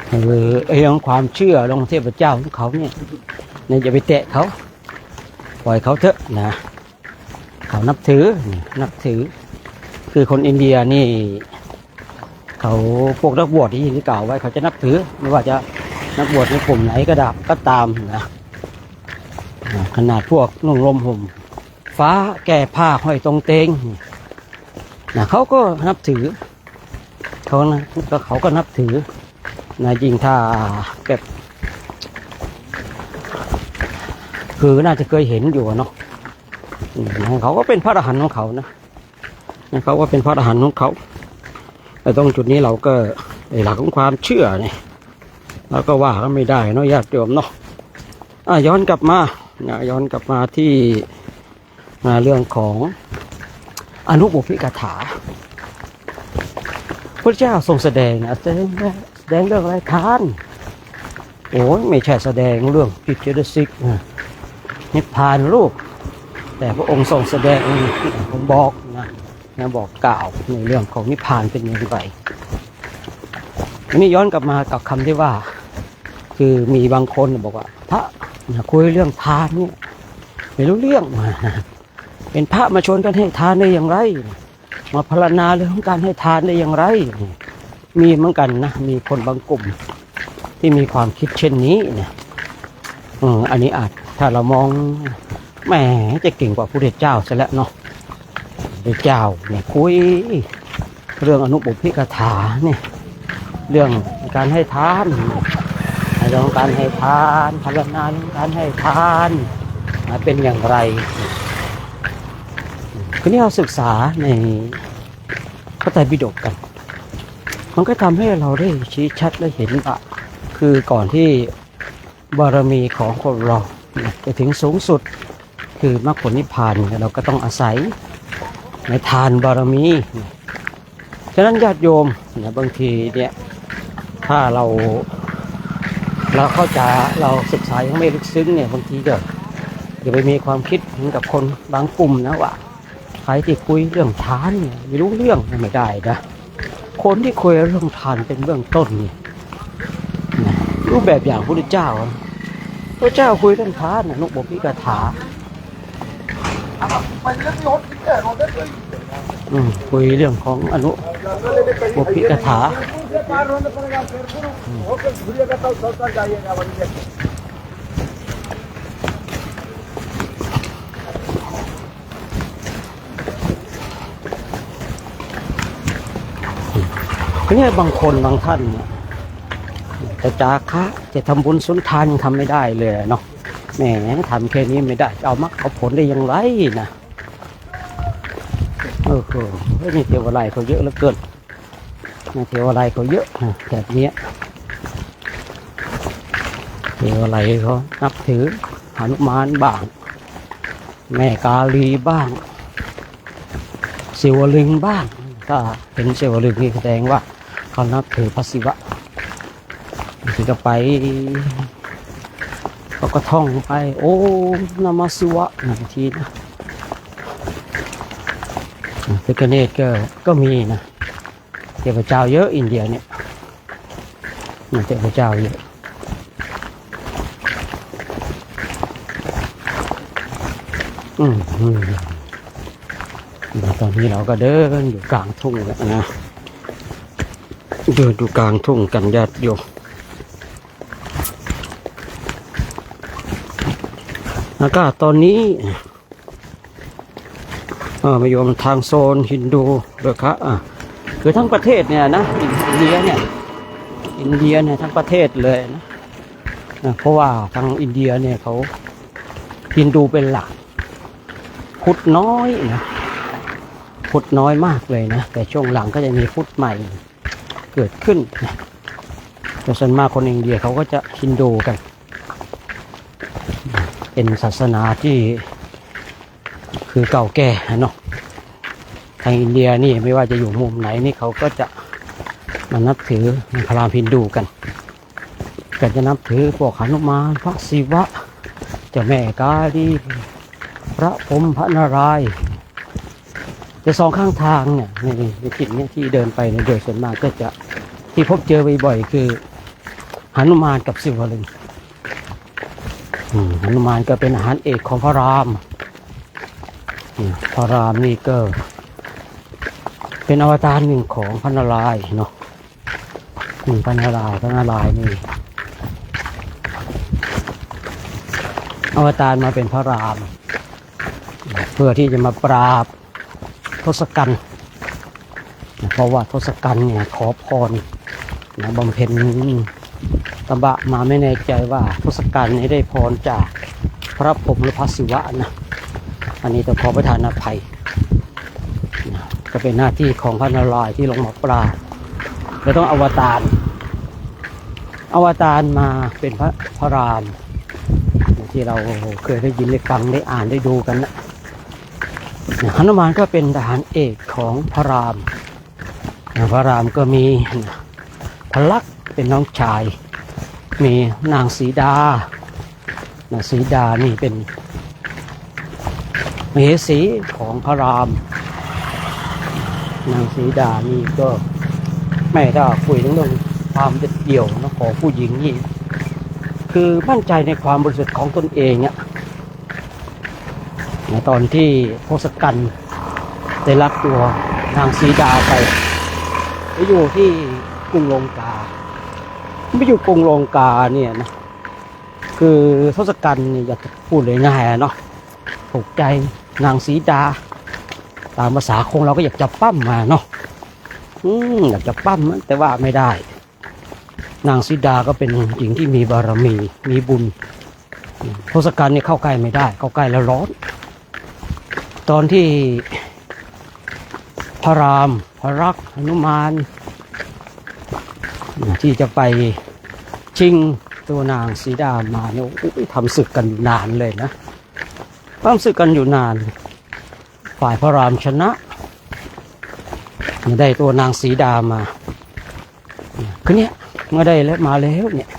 [SPEAKER 5] คือเรื่องความเชื่อเรื่องเทพเจ้าของเขาเนี่ยอย่าไปแตะเขาปล่อยเขาเถอะนะเขานับถือคือคนอินเดียนี่เขาพวกนักบวชที่กล่าวไว้เขาจะนับถือไม่ว่าจะนักบวชในกลุ่มไหนก็ตามนะขนาดพวกนุ่งลมห่มฟ้าแก่ผ้าห้อยตรงเตงนะเขาก็นับถือเขาก็นับถือนะยิ่งถ้าแบบคือน่าจะเคยเห็นอยู่เนาะเขาก็เป็นพระอรหันต์ของเขานะเขาก็เป็นพระอรหันต์ของเขาแต่ตรงจุดนี้เราก็หลักของความเชื่อเนี่ยเราก็ว่าก็ไม่ได้เนาะญาติโยมเนาะย้อนกลับมาที่เรื่องของอนุบุพกถาพระเจ้าทรงแสดงนะแสดงเรื่องอะไรทานโอ้ยไม่ใช่แสดงเรื่องจิตเจตสิกนิพพานรูปแต่พระองค์ทรงแสดงผมบอกนะบอกกล่าวในเรื่องของนิพพานเป็นอย่างไรอันนี้ย้อนกลับมากับคำที่ว่าคือมีบางคนบอกว่าพระคุยเรื่องทานเนี่ยไม่รู้เรื่องเป็นพระมาชวนกันให้ทานได้อย่างไรมาพรรณนาเรื่องของการให้ทานได้อย่างไรมีเหมือนกันนะมีคนบางกลุ่มที่มีความคิดเช่นนี้เนี่ยอันนี้อาจถ้าเรามองแหมจะเก่งกว่าพระพุทธเจ้าซะแล้วเนาะพระเจ้าเนี่ยคุยเรื่องอนุบุพกถาเนี่ยเรื่องการให้ทานเรื่องการให้ทานพรรณนาเรื่องการให้ทานเป็นอย่างไรคือนี่เราศึกษาในพระไตรปิฎกกันมันก็ทำให้เราได้ชี้ชัดและเห็นว่าคือก่อนที่บารมีของคนเราจะถึงสูงสุดคือมรรคผลนิพพานเราก็ต้องอาศัยในทานบารมีฉะนั้นญาติโยมบางทีเนี่ยถ้าเราเข้าใจเราศึกษายังไม่ลึกซึ้งเนี่ยบางทีเดี๋ยวอย่าไปมีความคิดเหมือนกับคนบางกลุ่มนะว่าใครที่คุยเรื่องทานเนี่ยไม่รู้เรื่องไม่ได้นะคนที่คุยเรื่องทานเป็นเบื้องต้นนี่รูปแบบอย่างพระพุทธเจ้าพระเจ้าคุยเรื่องทานอนุบุพกถาคุยเรื่องของอนุบุพกถาเนี่ยบางคนบางท่านเนี่ยจะจาคะจะทำบุญสุนทานยังทำไม่ได้เลยเนาะแหมทำแค่นี้ไม่ได้เอามรรคเอาผลได้อย่างไรนะนี่เทวาลัยเขาเยอะเหลือเกินเทวาลัยเขาเยอะแบบนี้เทวาลัยเขานับถือหนุมานบ้างแม่กาลีบ้างศิวลึงบ้างถ้าเป็นศิวลึงนี่แสดงว่าเขานับถือพระศิวะที่ก็ไปเขาก็ท่องไปโอ้นามาศิวะหนึ่งทีนะพระกเนศก็มีนะเทพเจ้าเยอะอินเดียเนี่ยเทพเจ้าเยอะตอนนี้เราก็เดินอยู่กลางทุ่งแล้วนะเดินอยู่กลางทุ่งกันญาติโยม อากาศตอนนี้มาอยู่ทางโซนฮินดูเลยครับคือทั้งประเทศเนี่ยนะอินเดียเนี่ยทั้งประเทศเลยนะเพราะว่าทางอินเดียเนี่ยเขาฮินดูเป็นหลักพุทธน้อยนะพุทธน้อยมากเลยนะแต่ช่วงหลังก็จะมีพุทธใหม่เกิดขึ้นนะแต่ส่วนมากคนอินเดียเขาก็จะฮินดูกันเป็นศาสนาที่คือเก่าแก่เนาะทางอินเดียนี่ไม่ว่าจะอยู่มุมไหนนี่เขาก็จะมานับถือพราหมณ์ฮินดูกันก็จะนับถือพวกหนุมานพระศิวะเจ้าแม่กาลีพระพรหมพระนารายณ์แต่สองข้างทางเนี่ยในถิ่นเนี่ยที่เดินไปในโดยส่วนมากก็จะที่พบเจอบ่อยๆคือหนุมานกับศิวลึงหนุมานก็เป็นอาหารเอกของพระรามพระรามนี่ก็เป็นอวตารหนึ่งของพระนารายณ์เนาะพระนารายณ์นี่อวตารมาเป็นพระรามเพื่อที่จะมาปราบทศกัณฐ์เพราะว่าทศกัณฐ์เนี่ยขอพรบำเพ็ญตบะมาไม่แน่ใจว่าทศกัณฐ์ได้พรจากพระพรหมหรือพระศิวะนะอันนี้ต้องขอประทานอภัยก็เป็นหน้าที่ของพระนารายณ์ที่ลงมาปราบจะต้องอวตารมาเป็นพระรามที่เราเคยได้ยินได้ฟังได้อ่านได้ดูกันนะหนุมานก็เป็นทหารเอกของพระรามพระรามก็มีพลักษณ์เป็นน้องชายมีนางสีดานี่เป็นมเหสีของพระรามนางสีดานี่ก็ไม่ได้คุยเรื่องความเด็ดเดี่ยวนะของผู้หญิงนี่คือมั่นใจในความบริสุทธิ์ของตนเองเนี่ยตอนที่ทศกัณฐ์ได้รับตัวนางสีดาไปอยู่ที่กรุงลงกาไม่อยู่กรุงลงกาเนี่ยนะคือทศกัณฐ์อยากจะพูดเลยง่ายเนาะถูกใจนางสีดาตามภาษาคงเราก็อยากจะปั้มมาเนาะอยากจะปั้มแต่ว่าไม่ได้นางสีดาก็เป็นหญิงที่มีบารมีมีบุญทศกัณฐ์เนี่ยเข้าใกล้ไม่ได้เข้าใกล้แล้วร้อนตอนที่พระรามพระลักษณ์หนุมานที่จะไปชิงตัวนางสีดามาเนี่ยทำศึกกันนานเลยนะทำศึกกันอยู่นานฝ่ายพระรามชนะได้ตัวนางสีดามาคือเนี่ยเมื่อได้แล้วมาแล้วเนี่ย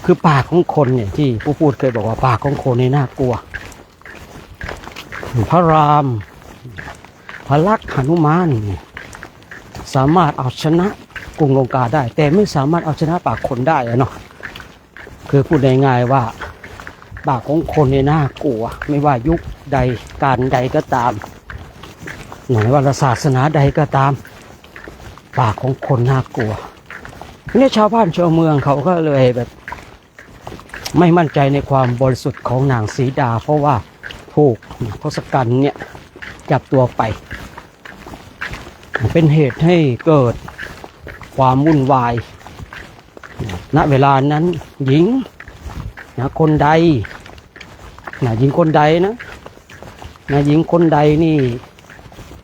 [SPEAKER 5] คือปากของคนเนี่ยที่ผู้พูดเคยบอกว่าปากของคนนี่น่ากลัวพระรามพระลักษณ์หนุมานสามารถเอาชนะกรุงลงกาได้แต่ไม่สามารถเอาชนะปากคนได้เนาะคือพูดง่ายๆว่าปากของคนนี่น่ากลัวไม่ว่ายุคใดการใดก็ตามไม่ว่าศาสนาใดก็ตามปากของคนน่ากลัวนี่ชาวบ้านชาวเมืองเขาก็เลยแบบไม่มั่นใจในความบริสุทธิ์ของนางสีดาเพราะว่าถูกทศกัณฐ์เนี่ยจับตัวไปเป็นเหตุให้เกิดความวุ่นวายณเวลานั้นหญิงคนใดหญิงคนใดนะหญิงคนใดนี่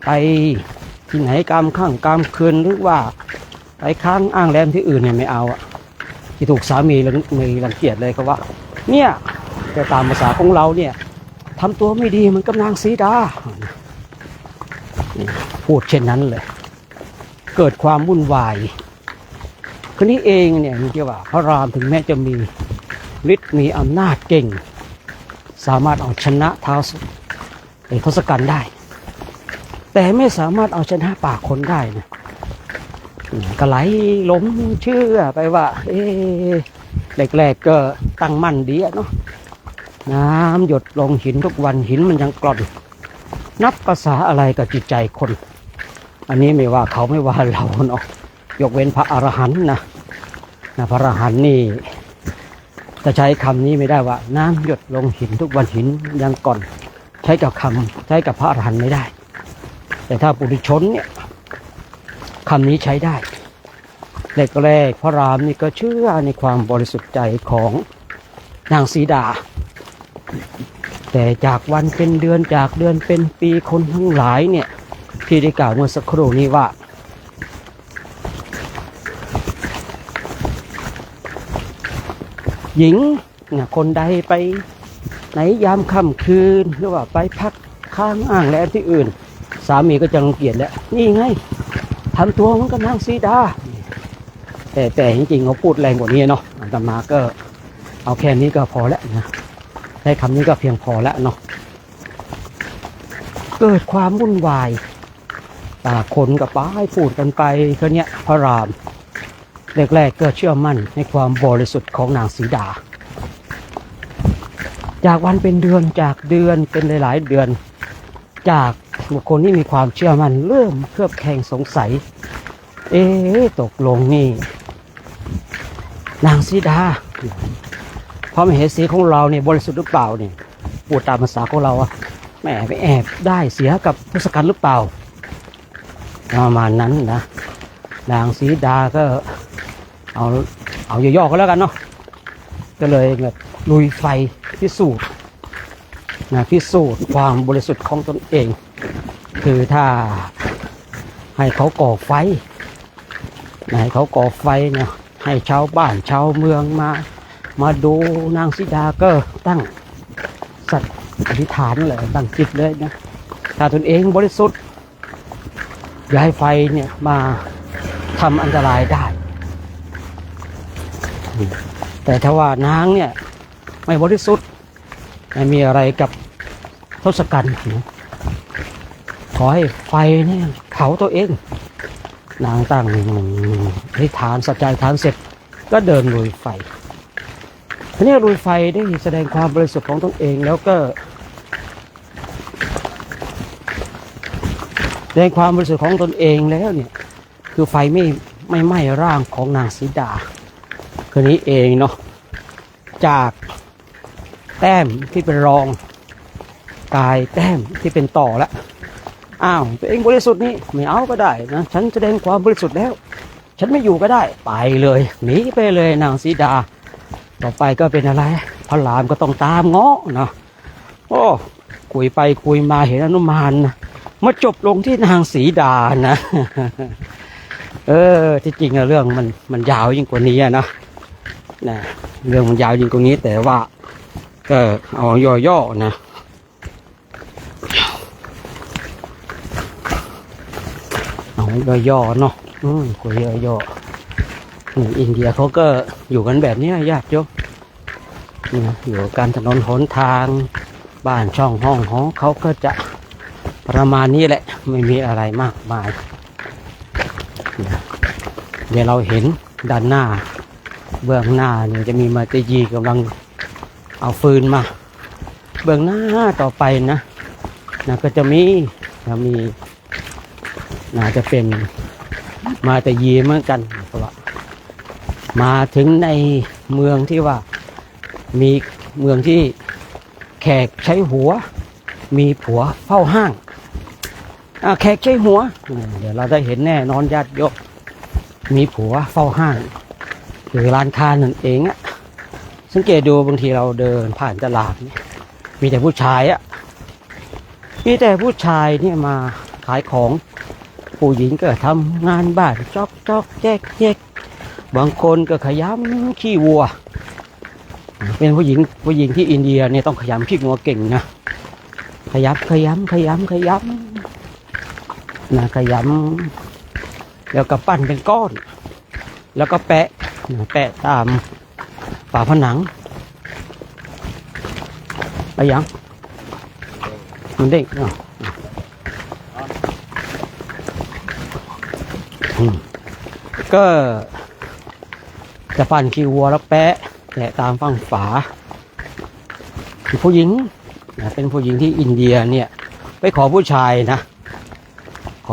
[SPEAKER 5] ไปที่ไหนกลางค่ำกลางคืนหรือว่าไปค้างอ้างแรมที่อื่นเนี่ยไม่เอาที่ถูกสามีรังเกียจเลยเขาว่าเนี่ยแต่ตามภาษาของเราเนี่ยทำตัวไม่ดีเหมือนกับนางสีดาพูดเช่นนั้นเลยเกิดความวุ่นวายคนนี้เองเนี่ยเรียกว่าพระรามถึงแม้จะมีฤทธิ์มีอำนาจเก่งสามารถเอาชนะท้าวทศกัณฐ์ได้แต่ไม่สามารถเอาชนะปากคนได้นะก็ไหลหลงเชื่อไปว่าแรกๆก็ตั้งมั่นดีเนาะน้ำหยดลงหินทุกวันหินมันยังกร่อนนับภาษาอะไรกับจิตใจคนอันนี้ไม่ว่าเขาไม่ว่าเราเนาะยกเว้นพระอรหันต์นะพระอรหันต์นี่ จะใช้คำนี้ไม่ได้ว่าน้ำหยดลงหินทุกวันหินยังก่อนใช้กับพระอรหันต์ไม่ได้แต่ถ้าปุถุชนเนี่ยคำนี้ใช้ได้แรกพระรามนี่ก็เชื่อในความบริสุทธิ์ใจของนางสีดาแต่จากวันเป็นเดือนจากเดือนเป็นปีคนทั้งหลายเนี่ยที่ได้กล่าวเมื่อสักครู่นี้ว่าหญิงนะคนใดไปไหนยามค่ำคืนหรือว่าไปพักค้างอ้างแรมที่อื่นสามีก็จะรังเกียจแล้วนี่ไงทำตัวเหมือนกับนางสีดาแต่จริงๆเขาพูดแรงกว่านี้เนาะอาตมาก็เอาแค่นี้ก็พอแล้วนะได้คำนี้ก็เพียงพอแล้วเนาะเกิดความวุ่นวายคนกับป้ายพูดกันไปก็เนี้ยพระรามแรกๆก็เชื่อมั่นในความบริสุทธิ์ของนางสีดาจากวันเป็นเดือนจากเดือนเป็นหลายๆเดือนจากบุคคลที่มีความเชื่อมั่นเริ่มเคลือบแคลงสงสัยตกลงนี่นางสีดาพระมเหสีของเราเนี่ยบริสุทธิ์หรือเปล่าเนี่ยพูดตามภาษาของเราอะแหมไปแอบได้เสียกับทศกัณฐ์หรือเปล่าประมาณนั้นนะนางสีดาก็เอาย่อๆก็แล้วกันเนาะก็เลยแบบลุยไฟพิสูจน์ความบริสุทธิ์ของตนเองคือถ้าให้เขาก่อไฟเนี่ยให้ชาวบ้านชาวเมืองมาดูนางสีดาก็ตั้งสัตย์อธิษฐานเลยตั้งจิตเลยนะถ้าตนเองบริสุทธิ์อย่าให้ไฟเนี่ยมาทำอันตรายได้แต่ถ้าว่านางเนี่ยไม่บริสุทธิ์ไม่มีอะไรกับทศกัณฐ์ขอให้ไฟเนี่ยเผาตัวเองนางตั้งอธิษฐานสัจจะอธิษฐานเสร็จก็เดินลุยไฟทีนี้ลุยไฟได้แสดงความบริสุทธิ์ของตนเองแล้วก็แสดงความบริสุทธิ์ของตนเองแล้วเนี่ยคือไฟไม่ไหม้ร่างของนางสีดาคืนนี้เองเนาะจากแต้มที่เป็นรองกายแต้มที่เป็นต่อแล้วตัวเองบริสุทธิ์นี่ไม่เอาก็ได้นะฉันแสดงความบริสุทธิ์แล้วฉันไม่อยู่ก็ได้ไปเลยหนีไปเลยนางสีดาต่อไปก็เป็นอะไรพระรามก็ต้องตามง้อเนาะคุยไปคุยมาเห็นอนุมานนะมาจบลงที่นางสีดานะที่จริงเรื่องมันยาวยิ่งกว่านี้นะเรื่องมันยาวยิ่งกว่านี้แต่ว่าก็เอาย่อๆนะเอาย่อๆเนาะคุยย่อๆอินเดียเขาก็อยู่กันแบบนี้ญาติโยมอยู่กันถนนหนทางบ้านช่องห้องหอเขาก็จะประมาณนี้แหละไม่มีอะไรมากมายเดี๋ยวเราเห็นด้านหน้าเบื้องหน้าเนี่ยจะมีมาตยีกำลังเอาฟืนมาเบื้องหน้าต่อไปนะก็จะมีน่าจะเป็นมาตยีเหมือนกันเพราะว่ามาถึงในเมืองที่ว่ามีเมืองที่แขกใช้หัวมีผัวเฝ้าห้างแขกใช้หัวเดี๋ยวเราได้เห็นแน่นอนญาติโยมมีผัวเฝ้าห้างคือร้านค้านั่นเองสังเกตดูบางทีเราเดินผ่านตลาดมีแต่ผู้ชายเนี่ยมาขายของผู้หญิงก็ทำงานบ้านจอกแจ๊กบางคนก็ขยำขี้วัวเป็นผู้หญิงที่อินเดียเนี่ยต้องขยำขี้วัวเก่งนะขยำแล้วก็ปั้นเป็นก้อนแล้วก็แปะตามฝาผนังอะไรอย่างมันเด้งเนาะก็จะปั้นขี้วัวแล้วแปะตามฝั่งฝาผู้หญิงเป็นผู้หญิงที่อินเดียเนี่ยไปขอผู้ชายนะ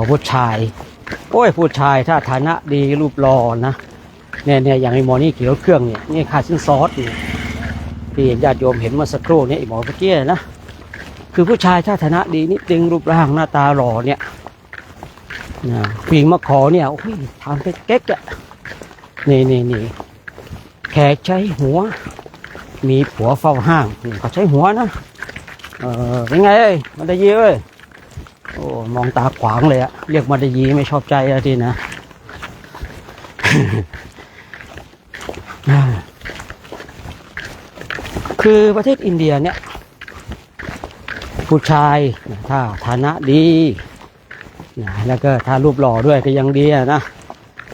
[SPEAKER 5] ผู้ชายถ้าฐานะดีรูปหล่อนะเนี่ยอย่างไอ้หมอนี่เกี่ยวเครื่องเนี่ยค่าสินสอดเนี่ย ที่ญาติโยมเห็นเมื่อสักครู่นี้ไอ้หมอเมื่อกี้นะคือผู้ชายถ้าฐานะดีนิดนึงรูปร่างหน้าตาหล่อเนี่ยนะผู้หญิงมาขอเนี่ยโอ้ยทำเป็นเก๊กอะนี่แขกใช้หัวมีผัวเฝ้าห้างนี่เขาใช้หัวนะเป็นไงเอ้ยมันได้ยีเอ้ยโอ้มองตาขวางเลยอะเรียกมันได้ยีไม่ชอบใจอะทีนะ คือประเทศอินเดียเนี่ยผู้ชายถ้าฐานะดีนะแล้วก็ถ้ารูปหล่อด้วยก็ยังดีนะ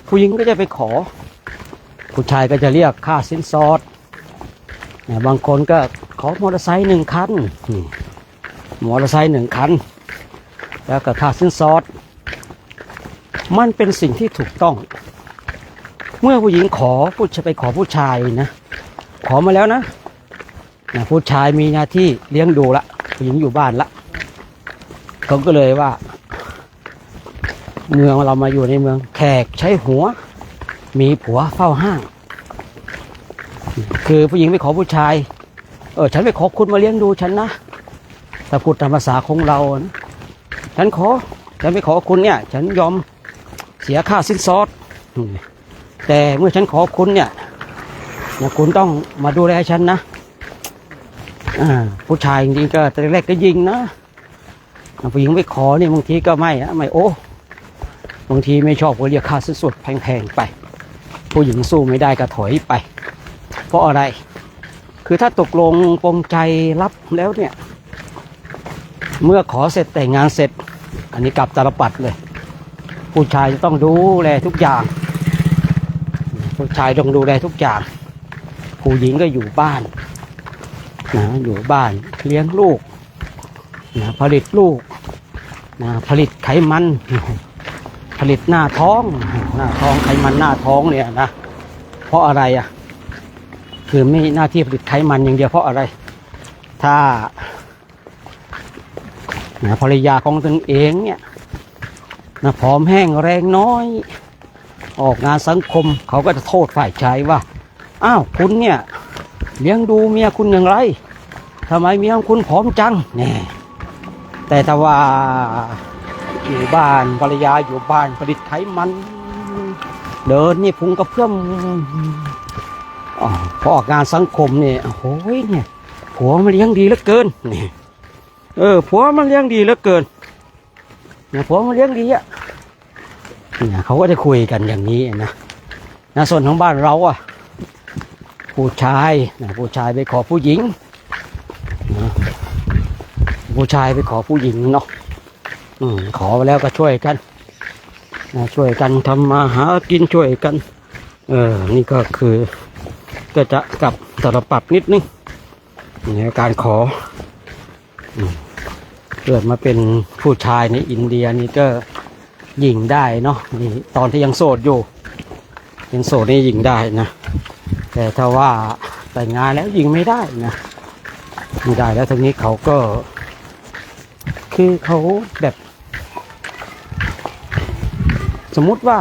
[SPEAKER 5] ผู้หญิงก็จะไปขอผู้ชายก็จะเรียกค่าสินสอดนะบางคนก็ขอมอเตอร์ไซค์1 คันมอเตอร์ไซค์1 คันแล้วก็ค่าสินสอดมันเป็นสิ่งที่ถูกต้องเมื่อผู้หญิงขอไปขอผู้ชายนะขอมาแล้วนะผู้ชายมีหน้าที่เลี้ยงดูละผู้หญิงอยู่บ้านละเขาก็เลยว่าเมืองเรามาอยู่ในเมืองแขกใช้หัวมีผัวเฝ้าห้างคือผู้หญิงไปขอผู้ชายฉันไปขอคุณมาเลี้ยงดูฉันนะถ้าพูดตามภาษาของเรานะฉันไปขอคุณเนี่ยฉันยอมเสียค่าสินสอดแต่เมื่อฉันขอคุณเนี่ยคุณต้องมาดูแลฉันนะผู้ชายจริงๆก็แต่แรกก็ยิงนะผู้หญิงไปขอเนี่ยบางทีก็ไม่โอ้บางทีไม่ชอบก็เรียกค่าสินสอดแพงๆไปผู้หญิงสู้ไม่ได้ก็ถอยไปเพราะอะไรคือถ้าตกลงปรงใจรับแล้วเนี่ยเมื่อขอเสร็จแต่งงานเสร็จอันนี้กลับตาลปัดเลยผู้ชายจะต้องดูแลทุกอย่างผู้ชายต้องดูแลทุกอย่างผู้หญิงก็อยู่บ้านนะอยู่บ้านเลี้ยงลูกนะผลิตลูกนะผลิตไขมันผลิตหน้าท้องไขมันหน้าท้องเนี่ยนะเพราะอะไรอ่ะคือไม่หน้าที่ผลิตไขมันอย่างเดียวเพราะอะไรถ้าภรรยาของตนเองเนี่ยผอมแห้งแรงน้อยออกงานสังคมเขาก็จะโทษฝ่ายชายว่าอ้าวคุณเนี่ยเลี้ยงดูเมียคุณอย่างไรทำไมเมียของคุณผอมจังเนี่ยแต่ถ้าว่าอยู่บ้านภรรยาอยู่บ้านผลิตไขมันเดินนี่พุงกระเพื่อมพอออกงานสังคมเนี่ยโอ้ยเนี่ยผัวมันเลี้ยงดีเหลือเกินนี่ผัวมันเลี้ยงดีเหลือเกินเนี่ยผัวมันเลี้ยงดีอ่ะเนี่ยเขาก็ได้คุยกันอย่างนี้นะส่วนของบ้านเราอ่ะผู้ชายไปขอผู้หญิงผู้ชายไปขอผู้หญิงเนาะขอไปแล้วก็ช่วยกันทำมาหากินช่วยกันนี่ก็คือก็จะกลับตลปัดนิดนึงในการขอเกิดมาเป็นผู้ชายในอินเดียนี่ก็ยิงได้เนาะนี่ตอนที่ยังโสดอยู่นี่ยิงได้นะแต่ถ้าว่าแต่งงานแล้วยิงไม่ได้นะไม่ได้แล้วทีนี้เขาก็คือเขาแบบสมมุติว่า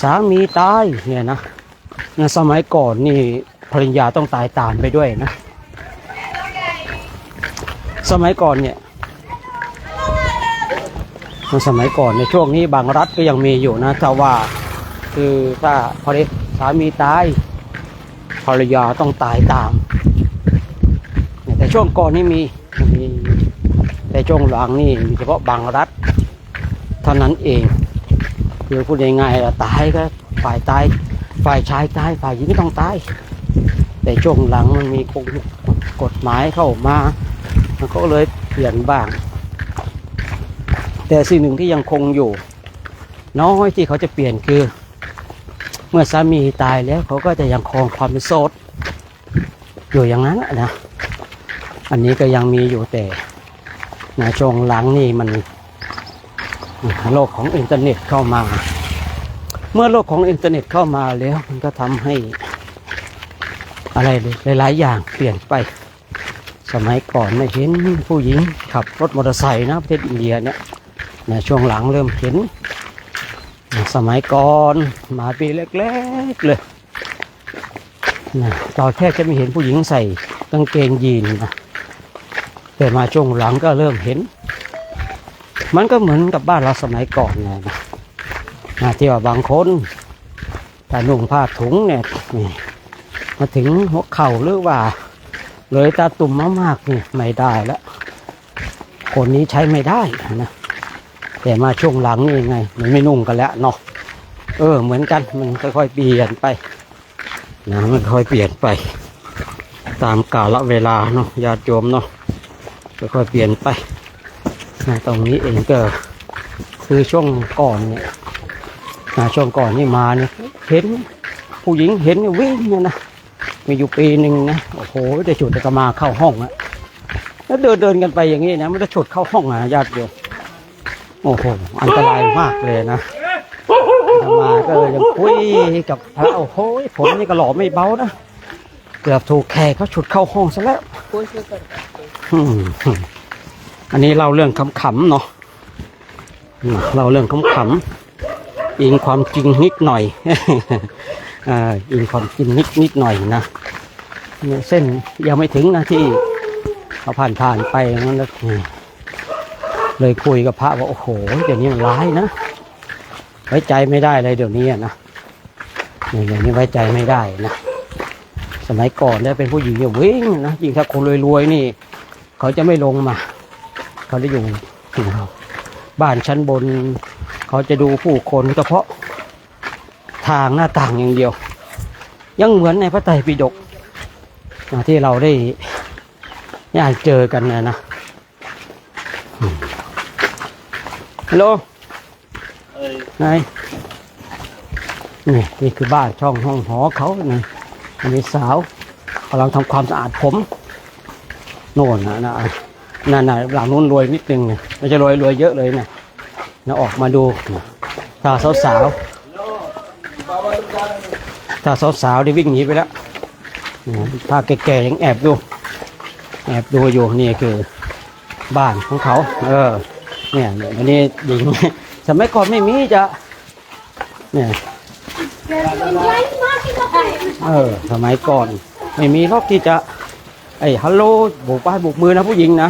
[SPEAKER 5] สามีตายเนี่ยนะสมัยก่อนนี่ภรรยาต้องตายตามไปด้วยนะสมัยก่อนเนี่ยในช่วงนี้บางรัฐก็ยังมีอยู่นะแต่ว่าคือถ้าพอสามีตายภรรยาต้องตายตามแต่ช่วงก่อนนี่มีแต่ช่วงหลังนี่มีเฉพาะบางรัฐเท่านั้นเองคือพูดง่ายๆตายก็ฝ่ายชายตายฝ่ายหญิงไม่ต้องตายแต่ช่วงหลังมันมีกฎหมายเข้ามามันก็เลยเปลี่ยนบ้างแต่สิ่งหนึ่งที่ยังคงอยู่น้อยที่เขาจะเปลี่ยนคือเมื่อสามีตายแล้วเขาก็จะยังคงความเป็นโสดอยู่อย่างนั้นนะอันนี้ก็ยังมีอยู่แต่ช่วงหลังนี่มันโลกของอินเทอร์เน็ตเข้ามาเมื่อโลกของอินเทอร์เน็ตเข้ามาแล้วมันก็ทำให้อะไรหลายๆอย่างเปลี่ยนไปสมัยก่อนไม่เห็นผู้หญิงขับรถมอเตอร์ไซค์นะประเทศอินเดียเนี่ยช่วงหลังเริ่มเห็นสมัยก่อนมาปีเล็กๆเลย นะตอนแรกจะไม่เห็นผู้หญิงใส่กางเกงยีนนะแต่มาช่วงหลังก็เริ่มเห็น มันก็เหมือนกับบ้านเราสมัยก่อนนะที่ว่าบางคนแต่นุ่งผ้าถุงเนี่ยนี่มาถึงหัวเข่าหรือว่าเลยตาตุ่มมากๆนี่ไม่ได้แล้วคนนี้ใช้ไม่ได้นะแต่มาช่วงหลังนี่ไงมันไม่นุ่งกันแล้วเนาะเหมือนกันมันค่อยๆเปลี่ยนไปนะมันค่อยเปลี่ยนไปตามกาลเวลาเนาะญาติโยมเนาะค่อยๆเปลี่ยนไปนะตรงนี้เองก็คือช่วงก่อนเนี่ยช่วงก่อนนี่มาเนี่ยเห็นผู้หญิงเห็นวิ่งเนี่ยนะมีอยู่ปีหนึ่งนะโอ้โหได้ฉุดก็มาเข้าห้องอะแล้วเดินกันไปอย่างนี้นะไม่ได้ฉุดเข้าห้องญาติโยมโอ้โหอันตรายมากเลยนะมาก็ยังคุยกับพระโอ้โหผมนี่ก็หล่อไม่เบานะเกือบถูกแขกเขาฉุดเข้าห้องซะแล้วอันนี้เล่าเรื่องขำๆเนาะเล่าเรื่องขำๆอิงความจริงนิดหน่อยอิงความจริงนิดหน่อยนะเส้นยังไม่ถึงนะที่เขาผ่านไปงั้นเลยคุยกับพระว่าโอ้โหเดี๋ยวนี้มันร้ายนะไว้ใจไม่ได้เลยเดี๋ยวนี้นะอย่างนี้ไว้ใจไม่ได้นะสมัยก่อนเนี่ยเป็นผู้หญิงเนี่ยวิ่งนะยิ่งถ้าคนรวยๆนี่เขาจะไม่ลงมาเขาจะอยู่บ้านชั้นบนเขาจะดูผู้คนเฉพาะทางหน้าต่างอย่างเดียวยังเหมือนในพระไตรปิฎกที่เราได้ย่างเจอกันนะฮัลโหลนายนี่คือบ้านช่องห้องหอเขานะมีสาวกำลังทำความสะอาดผมโน่นนั่นหลังนู้นรวยนิดนึงเนี่ยไม่จะรวยเยอะเลยนะออกมาดูถ้าสาวได้วิ่งหนีไปแล้วถ้าแก่ๆยังแอบดูอยู่นี่คือบ้านของเขาเนี่ยอันนี้หญิงสมัยก่อนไม่มีจะเนี่ยสมัยก่อนไม่มีรอบที่จะฮัลโหลโบกป้ายโบกมือนะผู้หญิงนะ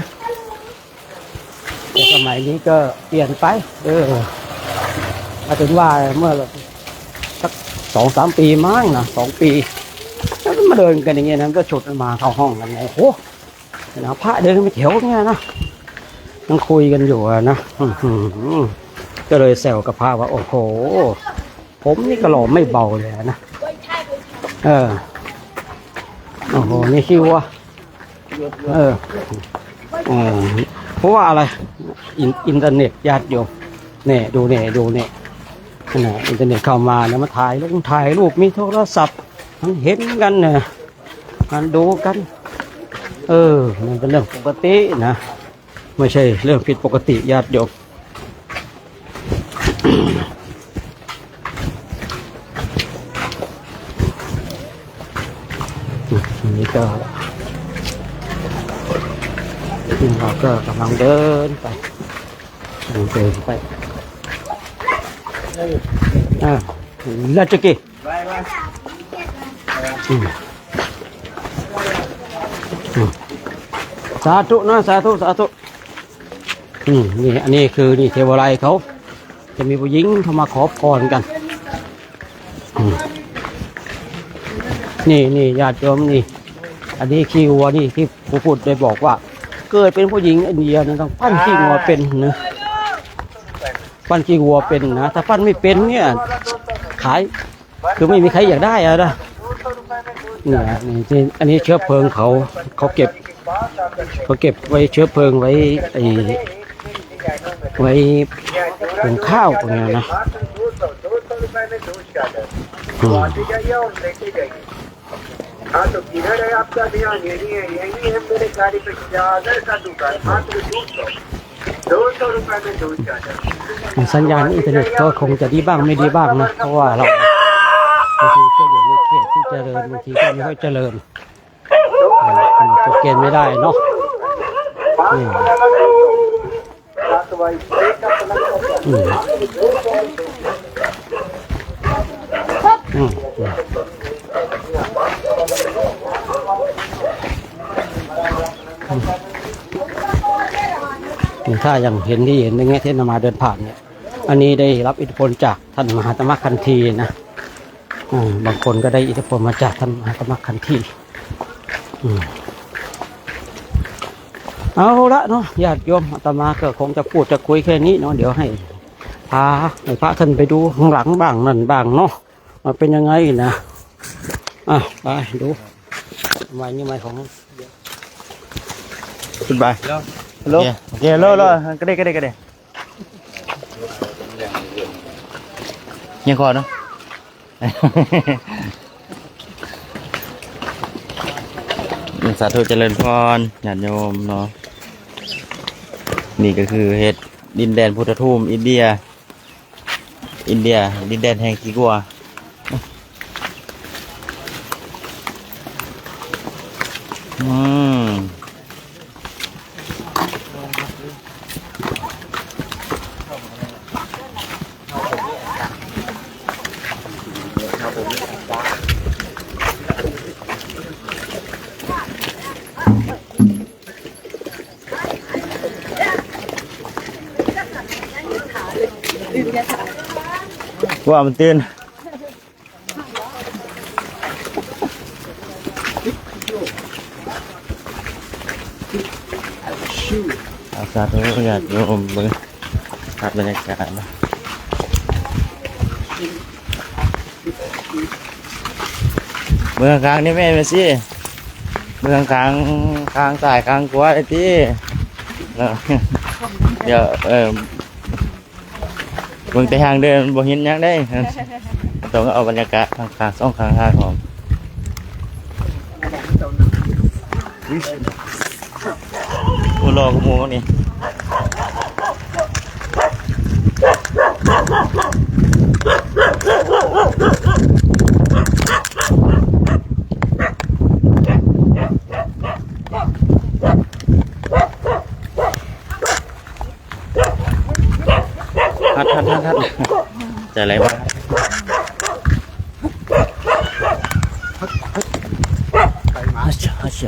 [SPEAKER 5] แต่สมัยนี้ก็เปลี่ยนไปถึงว่าเมื่อสัก 2-3 ปีมั้งนะ2 ปีแล้วมาเดินกันอย่างเงี้ยนะก็ฉุดมาเข้าห้องกันไงโอ้นะพระเดินไปแถวเงี้ยนะนั่งคุยกันอยู่นะก็เลยแซวกับพระว่าโอ้โหผมนี่ก็หล่อไม่เบาเลยนะโอ้โหนี่คิดว่าเพราะว่าอะไรอินเทอร์เน็ตญาติโยมเนี่ยดูเนี่ยอินเทอร์เน็ตเข้ามาแล้วมาถ่ายรูปมีโทรศัพท์มันเห็นกันเนี่ยมันดูกันมันเป็นเรื่องปกตินะไม่ใช่เรื่องผิดปกติญาติโยมนี่ก็เราก็กำลังเดินไปแล้วจะกี่สาธุนะสาธุนี่อันนี้คือนี่เทวไลเขาจะมีผู้หญิงเข้ามาขอพรกันนี่ญาติโยมนี่อันนี้ขี้วัวนี่ที่ผู้พูดได้บอกว่าเกิดเป็นผู้หญิงอินเดียนะต้องปั้นขี้วัวเป็นนะปั้นขี้วัวเป็นนะถ้าปั้นไม่เป็นเนี่ยขายคือไม่มีใครอยากได้นะเนี่ยนี่อันนี้เชื้อเพลิงเขาเก็บไว้เชื้อเพลิงไว้หุงข้าวเนี่ยนะ
[SPEAKER 6] हाँ तो किधर है आपका ध्यान यही है मेरे गाड़ी पे ज्यादा का दुकान मात्र 200 रुपए में 2 चादर
[SPEAKER 5] สัญญาณอินเทอร์เน็ตก็คงจะดีบ้างไม่ดีบ้างนะเพราะว่าเราบางทีก็อยู่ในเขตที่เจริญบางทีก็ไม่ค่อยเจริญจะเกณฑ์ไม่ได้เนาะ ถ้ายังเห็นที่เห็นในแง่ที่นำมาเดินผ่านเนี่ยอันนี้ได้รับอิทธิพลจากท่านมหาตมะคันธีนะบางคนก็ได้อิทธิพลมาจากท่านมหาตมะคันธีเอาละเนาะญาติโยมอาตมาก็คงจะพูดจะคุยแค่นี้เนาะเดี๋ยวให้พาพระท่านไปดูข้างหลังบ้างนั่นบ้างเนาะมันเป็นยังไงนะไปดูไม้นี่ไม้ของ
[SPEAKER 3] ขึ้นไปฮัลโหลโอเคฮัลโหลก็ได้ยังคอเนาะ สาธุเจริญพรญาติโยมเนาะนี่ก็คือเฮ็ดดินแดนพุทธภูมิอินเดียดินแดนแห่งขี้กลัวว่ามันตื่นสาธุญาติโยมเบิ่งภาพบรรยากาศนะเมืองกลางนี่แม่มาสิเมืองกลางใต้กลางขวาไอ้ที่เดี๋ยวเมืองแต่ทางเดินบ่เห็นยังได้ต้องเอาบรรยากาศทางสองข้างทางของกูรอกูมูนี่ทัดจะอะไรวะฮัช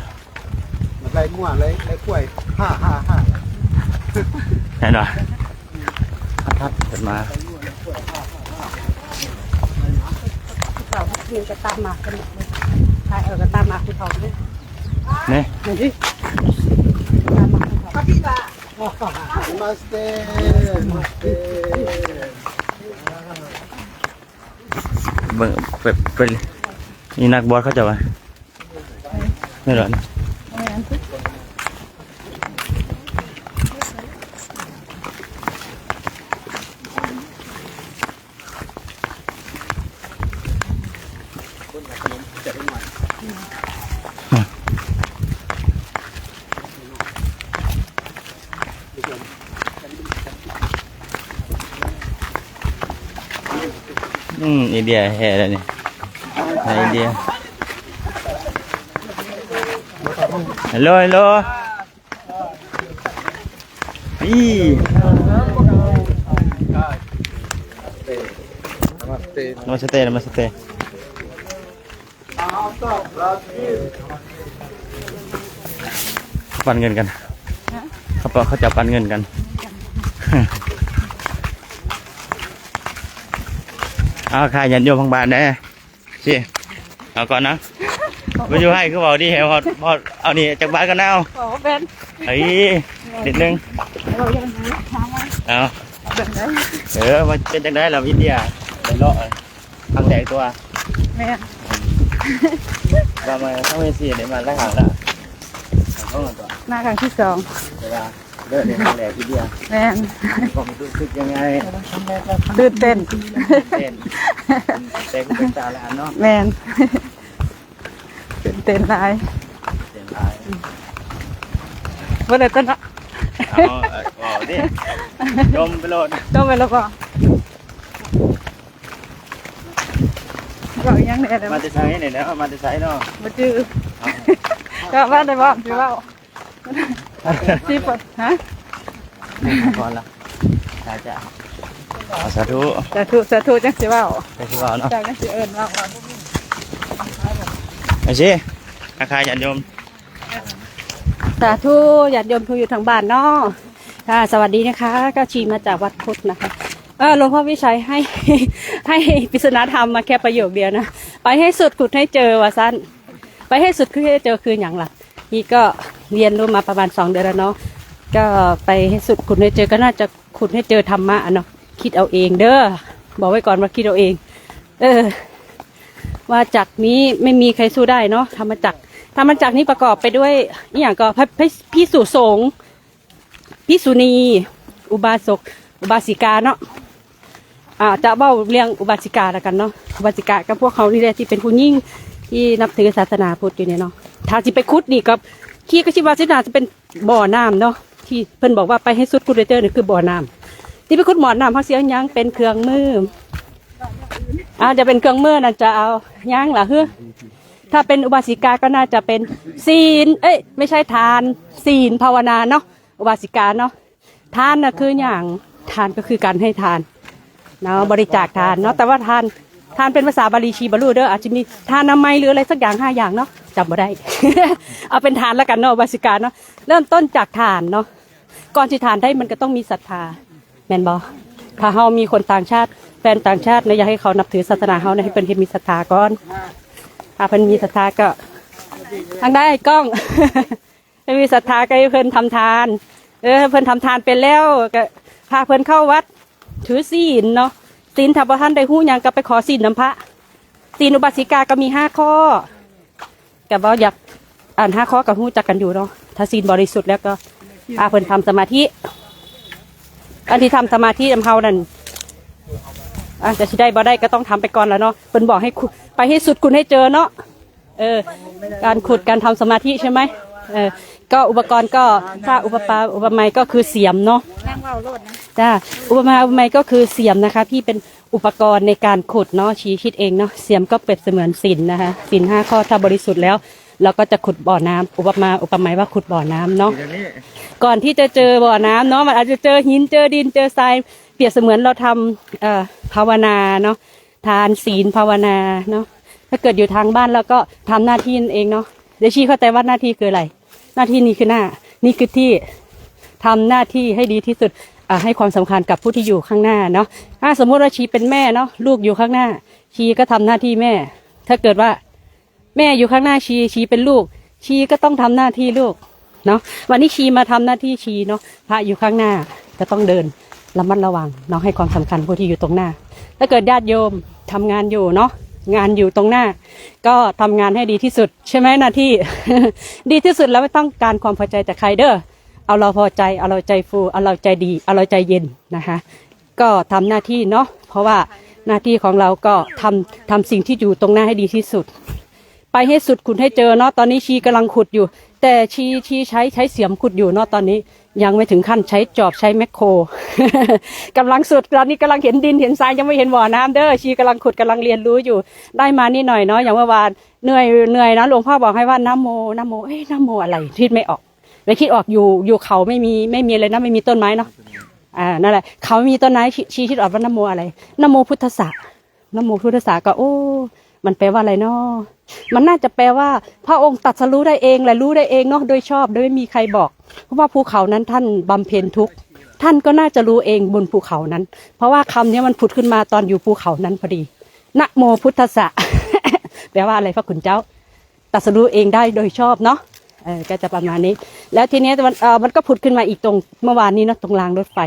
[SPEAKER 1] มันไรมั่วเลยไรกล้วย5
[SPEAKER 3] แน่นอนทัดเกิดมา
[SPEAKER 4] มีกระตามมากันใช่กระตามมาคุณทองเนี่ย
[SPEAKER 3] เนี่ย
[SPEAKER 4] ดูดิตามมาคุณทอง
[SPEAKER 1] มาสเต
[SPEAKER 3] เบิ่งเป็นนี่นักบอสเขาจะว่าไม่หรออินเดียแห่แล้วนี่อินเดียฮัลโหลอีนมัสเตปันเงินกันเขาจะปันเงินกันเอาใครยันโยมพังบานได้สิเอาก่อนนะไปอยู่ให้คือบอกดีเหรอพอเอานี่จากบ้านกันเอา
[SPEAKER 4] เป็น
[SPEAKER 3] เฮ้ยนิดนึงเอามันเป็นจังได้เราอินเดียเป็นเลาะทางแดงตัว
[SPEAKER 4] แม่
[SPEAKER 3] ว่ามาต้องเป็นสี่เดี๋ยวมาได้ห่างละ
[SPEAKER 4] หน้าครั้งที่2
[SPEAKER 3] เวลาเดินทางแดงอินเดีย
[SPEAKER 4] แม่
[SPEAKER 3] ความรู้สึกยังไง
[SPEAKER 4] ตื่นเต้น
[SPEAKER 3] แต่ก็เป็นตาละเนาะ
[SPEAKER 4] แม่ตื่นเต้นหลายเมื่อไหร่ต้นละ
[SPEAKER 3] เอาดิจมไปโหลด
[SPEAKER 4] ป่ะบอกยังเนี่ย
[SPEAKER 3] มาจะใช้เนี่ยนะมาจะใช้เนาะ
[SPEAKER 4] มาจื้อก็ว่าได้บอกพี่ว่าที่ปดฮะ
[SPEAKER 3] ก่อนละจ้าสาธุ
[SPEAKER 4] จังสิว่า
[SPEAKER 3] เนาะ
[SPEAKER 4] จังสิเอิญว่า
[SPEAKER 3] ไอ้สิอาคายญาติโยม
[SPEAKER 4] สาธุญาติโยมทุกอยู่ทางบ้านเนาะ
[SPEAKER 7] ค่ะสวัสดีนะคะก็ชีมาจากวัดพุทธนะคะหลวงพ่อวิชัยให้ ให้ปริศนาธรรมมาแค่ประโยคเดียวนะไปให้สุดขุดให้เจอว่าสั้นไปให้สุดคือให้เจอคืออย่างล่ะนี่ก็เรียนรู้มาประมาณ2 เดือนแล้วเนาะก็ไปให้สุดขุดให้เจอก็น่าจะขุดให้เจอธรรมะเนาะคิดเอาเองเด้อบอกไว้ก่อนว่าคิดเอาเองว่าจักนี้ไม่มีใครสู้ได้เนาะธรรมจักรนี้ประกอบไปด้วยนี่อย่างก็พิสุสงฆ์พิสุณีอุบาสกอุบาสิกาเนาะจะเบ้าเรียงอุบาสิกาแล้วกันเนาะอุบาสิกากับพวกเขานี่แหละที่เป็นผู้ยิ่งที่นับถือศาสนาพุทธอยู่เนี่ยเนาะถ้าสิไปคุดนี่กับขี้ก็ชิวาสินาจะเป็นบ่อน้ำเนาะที่เพิ่นบอกว่าไปให้สุดกุดเจอนี่คือบ่อน้ำที่ไปคุดบ่อน้ำพักเสียยังเป็นเครื่องมือจะเป็นเครื่องมือนั่นจะเอายังล่ะเฮ้อถ้าเป็นอุบาสิกาก็น่าจะเป็นศีลไม่ใช่ทานศีลภาวนาเนาะอุบาสิกาเนาะทานน่ะคืออย่างทานก็คือการให้ทานเนาะบริจาคทานเนาะแต่ว่าทานเป็นภาษาบาลีชีบาลูเด้ออาจจะมีทานนามัยหรืออะไรสักอย่าง5 อย่างเนาะจำไม่ได้ เอาเป็นทานแล้วกันเนาะอุบาสิกาเนาะเริ่มต้นจากทานเนาะก่อนที่ทานได้มันก็ต้องมีศรัทธาแม่นบ่ถ้าเฮามีคนต่างชาติแฟนต่างชาติเนี่ยอยากให้เขานับถือศาสนาเฮาเนี่ยให้เพิ่นมีศรัทธาก่อนถ้าเพิ่นมีศรัทธาก็ทางได้กล้อง ให้มีศรัทธาก็ให้เพิ่นทำทานเพิ่นทำทานเป็นแล้วก็พาเพิ่นเข้าวัดถือศีลเนาะศีลถ้าบ่ทันได้ฮู้หยังก็ไปขอศีลน้ำพระศีลอุบาสิกาก็มี5 ข้อก็บ่อยากอ่าน5 ข้อก็ฮู้จักกันอยู่เนาะถ้าศีลบริสุทธิ์แล้วก็พาเพิ่นทำสมาธิอันที่ทำสมาธิเฮานั่นจะสิได้บ่ได้ก็ต้องทำไปก่อนแล้วเนาะเพิ่นบอกให้ไปให้สุดคุณให้เจอเนาะการขุดการทำสมาธิใช่ไหมก็อุปกรณ์ก็ถ้าอุปไมยก็คือเสียมเนาะจ้าอุปไมยก็คือเสียมนะคะที่เป็นอุปกรณ์ในการขุดเนาะชี้คิดเองเนาะเสียมก็เปรียบเสมือนศีลนะคะศีล5 ข้อถ้าบริสุทธิ์แล้วเราก็จะขุดบ่อน้ำอุปไมยว่าขุดบ่อน้ำเนาะก่อนที่จะเจอบ่อน้ำเนาะมันอาจจะเจอหินเจอดินเจอทรายเปรียบเสมือนเราทำภาวนาเนาะทานศีลภาวนาเนาะถ้าเกิดอยู่ทางบ้านแล้วก็ทำหน้าที่เองเนาะเดี๋ยวชี้เข้าใจว่าหน้าที่คืออะไรหน้าที่นี้คือนี่คือที่ทำหน้าที่ให้ดีที่สุดให้ความสำคัญกับผู้ที่อยู่ข้างหน้าเนาะถ้าสมมติว่าชีเป็นแม่เนาะลูกอยู่ข้างหน้าชีก็ทำหน้าที่แม่ถ้าเกิดว่าแม่อยู่ข้างหน้าชีเป็นลูกชีก็ต้องทำหน้าที่ลูกเนาะวันนี้ชีมาทำหน้าที่ชีเนาะพระอยู่ข้างหน้าก็ต้องเดินระมัดระวังเนาะให้ความสำคัญผู้ที่อยู่ตรงหน้าถ้าเกิดญาติโยมทำงานอยู่เนาะงานอยู่ตรงหน้าก็ทำงานให้ดีที่สุดใช่ไหมหน้าที่ ดีที่สุดแล้วไม่ต้องการความพอใจจากใครเด้อเอาเราพอใจเอาเราใจฟูเอาเราใจดีเอาเราใจเย็นนะคะก็ทำหน้าที่เนาะเพราะว่าหน้าที่ของเราก็ทำสิ่งที่อยู่ตรงหน้าให้ดีที่สุดไปให้สุดขุดให้เจอเนาะตอนนี้ชีกำลังขุดอยู่แต่ชีใช้เสียมขุดอยู่เนาะตอนนี้ยังไม่ถึงขั้นใช้จอบใช้แมคโคร กำลังสุดตอนนี้กำลังเห็นดินเห็นทรายยังไม่เห็นบ่อน้ำเด้อชีกำลังขุดกำลังเรียนรู้อยู่ได้มานี่หน่อยเนาะอย่างเมื่อวานเหนื่อยนะหลวงพ่อบอกให้ว่านะโมนะโมนะโมอะไรคิดไม่ออกไม่คิดออกอยู่เขาไม่มีอะไรนะไม่มีต้นไม้เนาะนั่นแหละเขาไม่มีต้นไม้ชีคิดออกว่านะโมอะไรนะโมพุทธะนะโมพุทธะก็โอ้มันแปลว่าอะไรเนาะมันน่าจะแปลว่าพระองค์ตรัสรู้ได้เองและรู้ได้เองเนาะโดยชอบโดยไม่มีใครบอกเพราะว่าภูเขานั้นท่านบำเพ็ญทุกข์ท่านก็น่าจะรู้เองบนภูเขานั้นเพราะว่าคำนี้มันผุดขึ้นมาตอนอยู่ภูเขานั้นพอดีนะโมพุทธะ แปลว่าอะไรพระคุณเจ้าตรัสรู้เองได้โดยชอบเนาะก็จะประมาณนี้แล้วทีนี้มันก็ผุดขึ้นมาอีกตรงเมื่อวานนี้เนาะตรงรางรถไฟ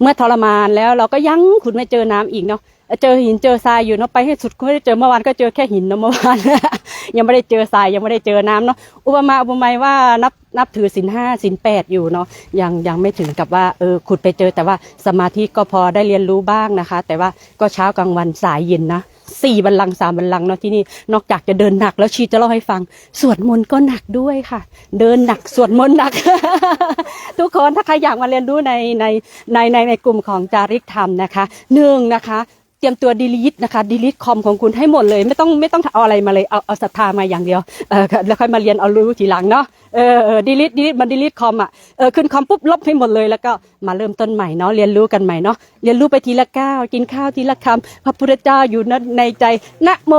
[SPEAKER 7] เมื่อทรมานแล้วเราก็ยังขุดไม่เจอน้ำอีกเนาะเจอหินเจอทรายอยู่เนาะไปให้สุดก็ไม่ได้เจอเมื่อวานก็เจอแค่หินเนาะเมื่อวาน ยังไม่ได้เจอทรายยังไม่ได้เจอน้ำเนาะอุปมาว่านับถือศีล 5ศีล 8อยู่เนาะยังไม่ถึงกับว่าขุดไปเจอแต่ว่าสมาธิก็พอได้เรียนรู้บ้างนะคะแต่ว่าก็เช้ากลางวันสายเย็นนะ4 บัลลังก์3 บัลลังก์เนาะที่นี่นอกจากจะเดินหนักแล้วชีจะเล่าให้ฟังสวดมนต์ก็หนักด้วยค่ะเดินหนักสวดมนต์หนัก ทุกคนถ้าใครอยากมาเรียนรู้ในกลุ่มของจาริกธรรมนะคะ1นะคะ รียมตัวดีลีทนะคะดีลีทคอมของคุณให้หมดเลยไม่ต้องเอาอะไรมาเลยเอาศรัทธามาอย่างเดียวแล้วค่อยมาเรียนเอารู้ทีหลังเนาะดีลีทมันดีลีทคอมขึ้นคอมปุ๊บลบให้หมดเลยแล้วก็มาเริ่มต้นใหม่เนาะเรียนรู้กันใหม่เนาะเรียนรู้ไปทีละก้าวกินข้าวทีละคำพระพุทธเจ้าอยู่ในใจนะโม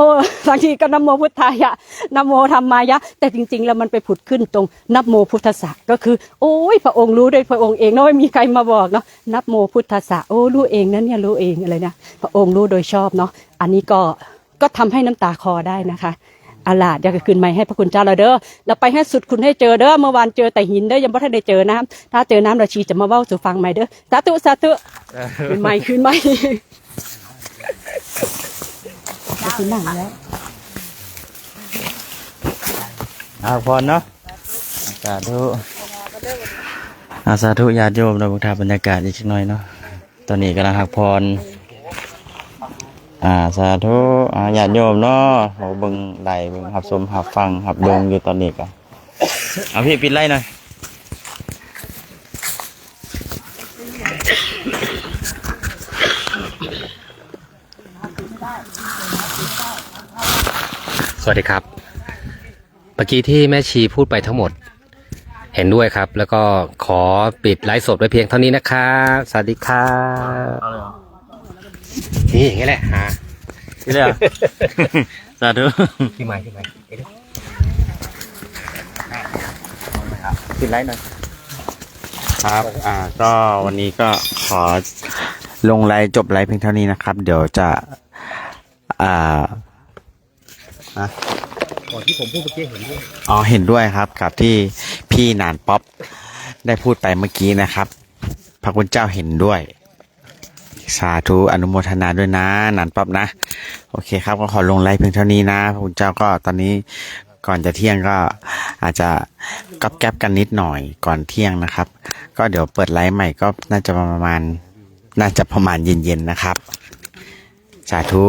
[SPEAKER 7] บางทีก็นะโมพุทธายะนะโมธรรมายะแต่จริงๆแล้วมันไปผุดขึ้นตรงนะโมพุทธัสสะก็คือโอ้ยพระองค์รู้ด้วยพระองค์เองเนาะไม่มีใครมาบอกเนาะนะโมพุทธัสสะโอ้รู้เองนะเนี่ยรู้เองอะไรนะพระองค์รู้โดยชอบเนาะอันนี้ก็ทำให้น้ำตาคลอได้นะคะอาลาดอยากจะคืนไม้ให้พระคุณเจ้าเราเด้อเราไปให้สุดคุณให้เจอเด้อเมื่อวานเจอแต่หินเด้อยังไม่ทันได้เจอน้ำถ้าเจอน้ำเราชีจะมาเว้าสู่ฟังใหม่เด้อสาธุคืนไม้คืนไม้คืนหนังแล้ว
[SPEAKER 3] พรเนาะสาธุสาธุญาติโยมเราบุกทาบรรยากาศอีกหน่อยเนาะตอนนี้กำลังหักพรสาธุญาติโยมเนาะเราเบิ่งไหลเบิ่งหับชมหับฟังหับเบิ่งอยู่ตอนนี้กันเอาพี่ปิดไล่หน่อย
[SPEAKER 8] สวัสดีครับเมื่อกี้ที่แม่ชีพูดไปทั้งหมดเห็นด้วยครับแล้วก็ขอปิดไลฟ์สดไว้เพียงเท่านี้นะครับสวัสดีครับนี่อย่างนี้แหละฮะ
[SPEAKER 3] พี่เลยสาธุ
[SPEAKER 8] พี่ไม้
[SPEAKER 3] ปิดไลฟ์หน่อยครับก็วันนี้ก็ขอลงไลฟ์จบไลฟ์เพียงเท่านี้นะครับ เดี๋ยวจะ
[SPEAKER 8] ก่อนที่ผมพูดเมื่อกี้เห็นด้วย
[SPEAKER 3] เห็นด้วยครับกับที่พี่หนานป๊อปได้พูดไปเมื่อกี้นะครับพระคุณเจ้าเห็นด้วยสาธุอนุโมทนาด้วยนะหนานป๊อปนะโอเคครับก็ขอลงไลฟ์เพียงเท่านี้นะพระคุณเจ้าก็ตอนนี้ก่อนจะเที่ยงก็อาจจะก๊อบแก๊บกันนิดหน่อยก่อนเที่ยงนะครับก็เดี๋ยวเปิดไลฟ์ใหม่ก็น่าจะประมาณเย็นๆนะครับสาธุ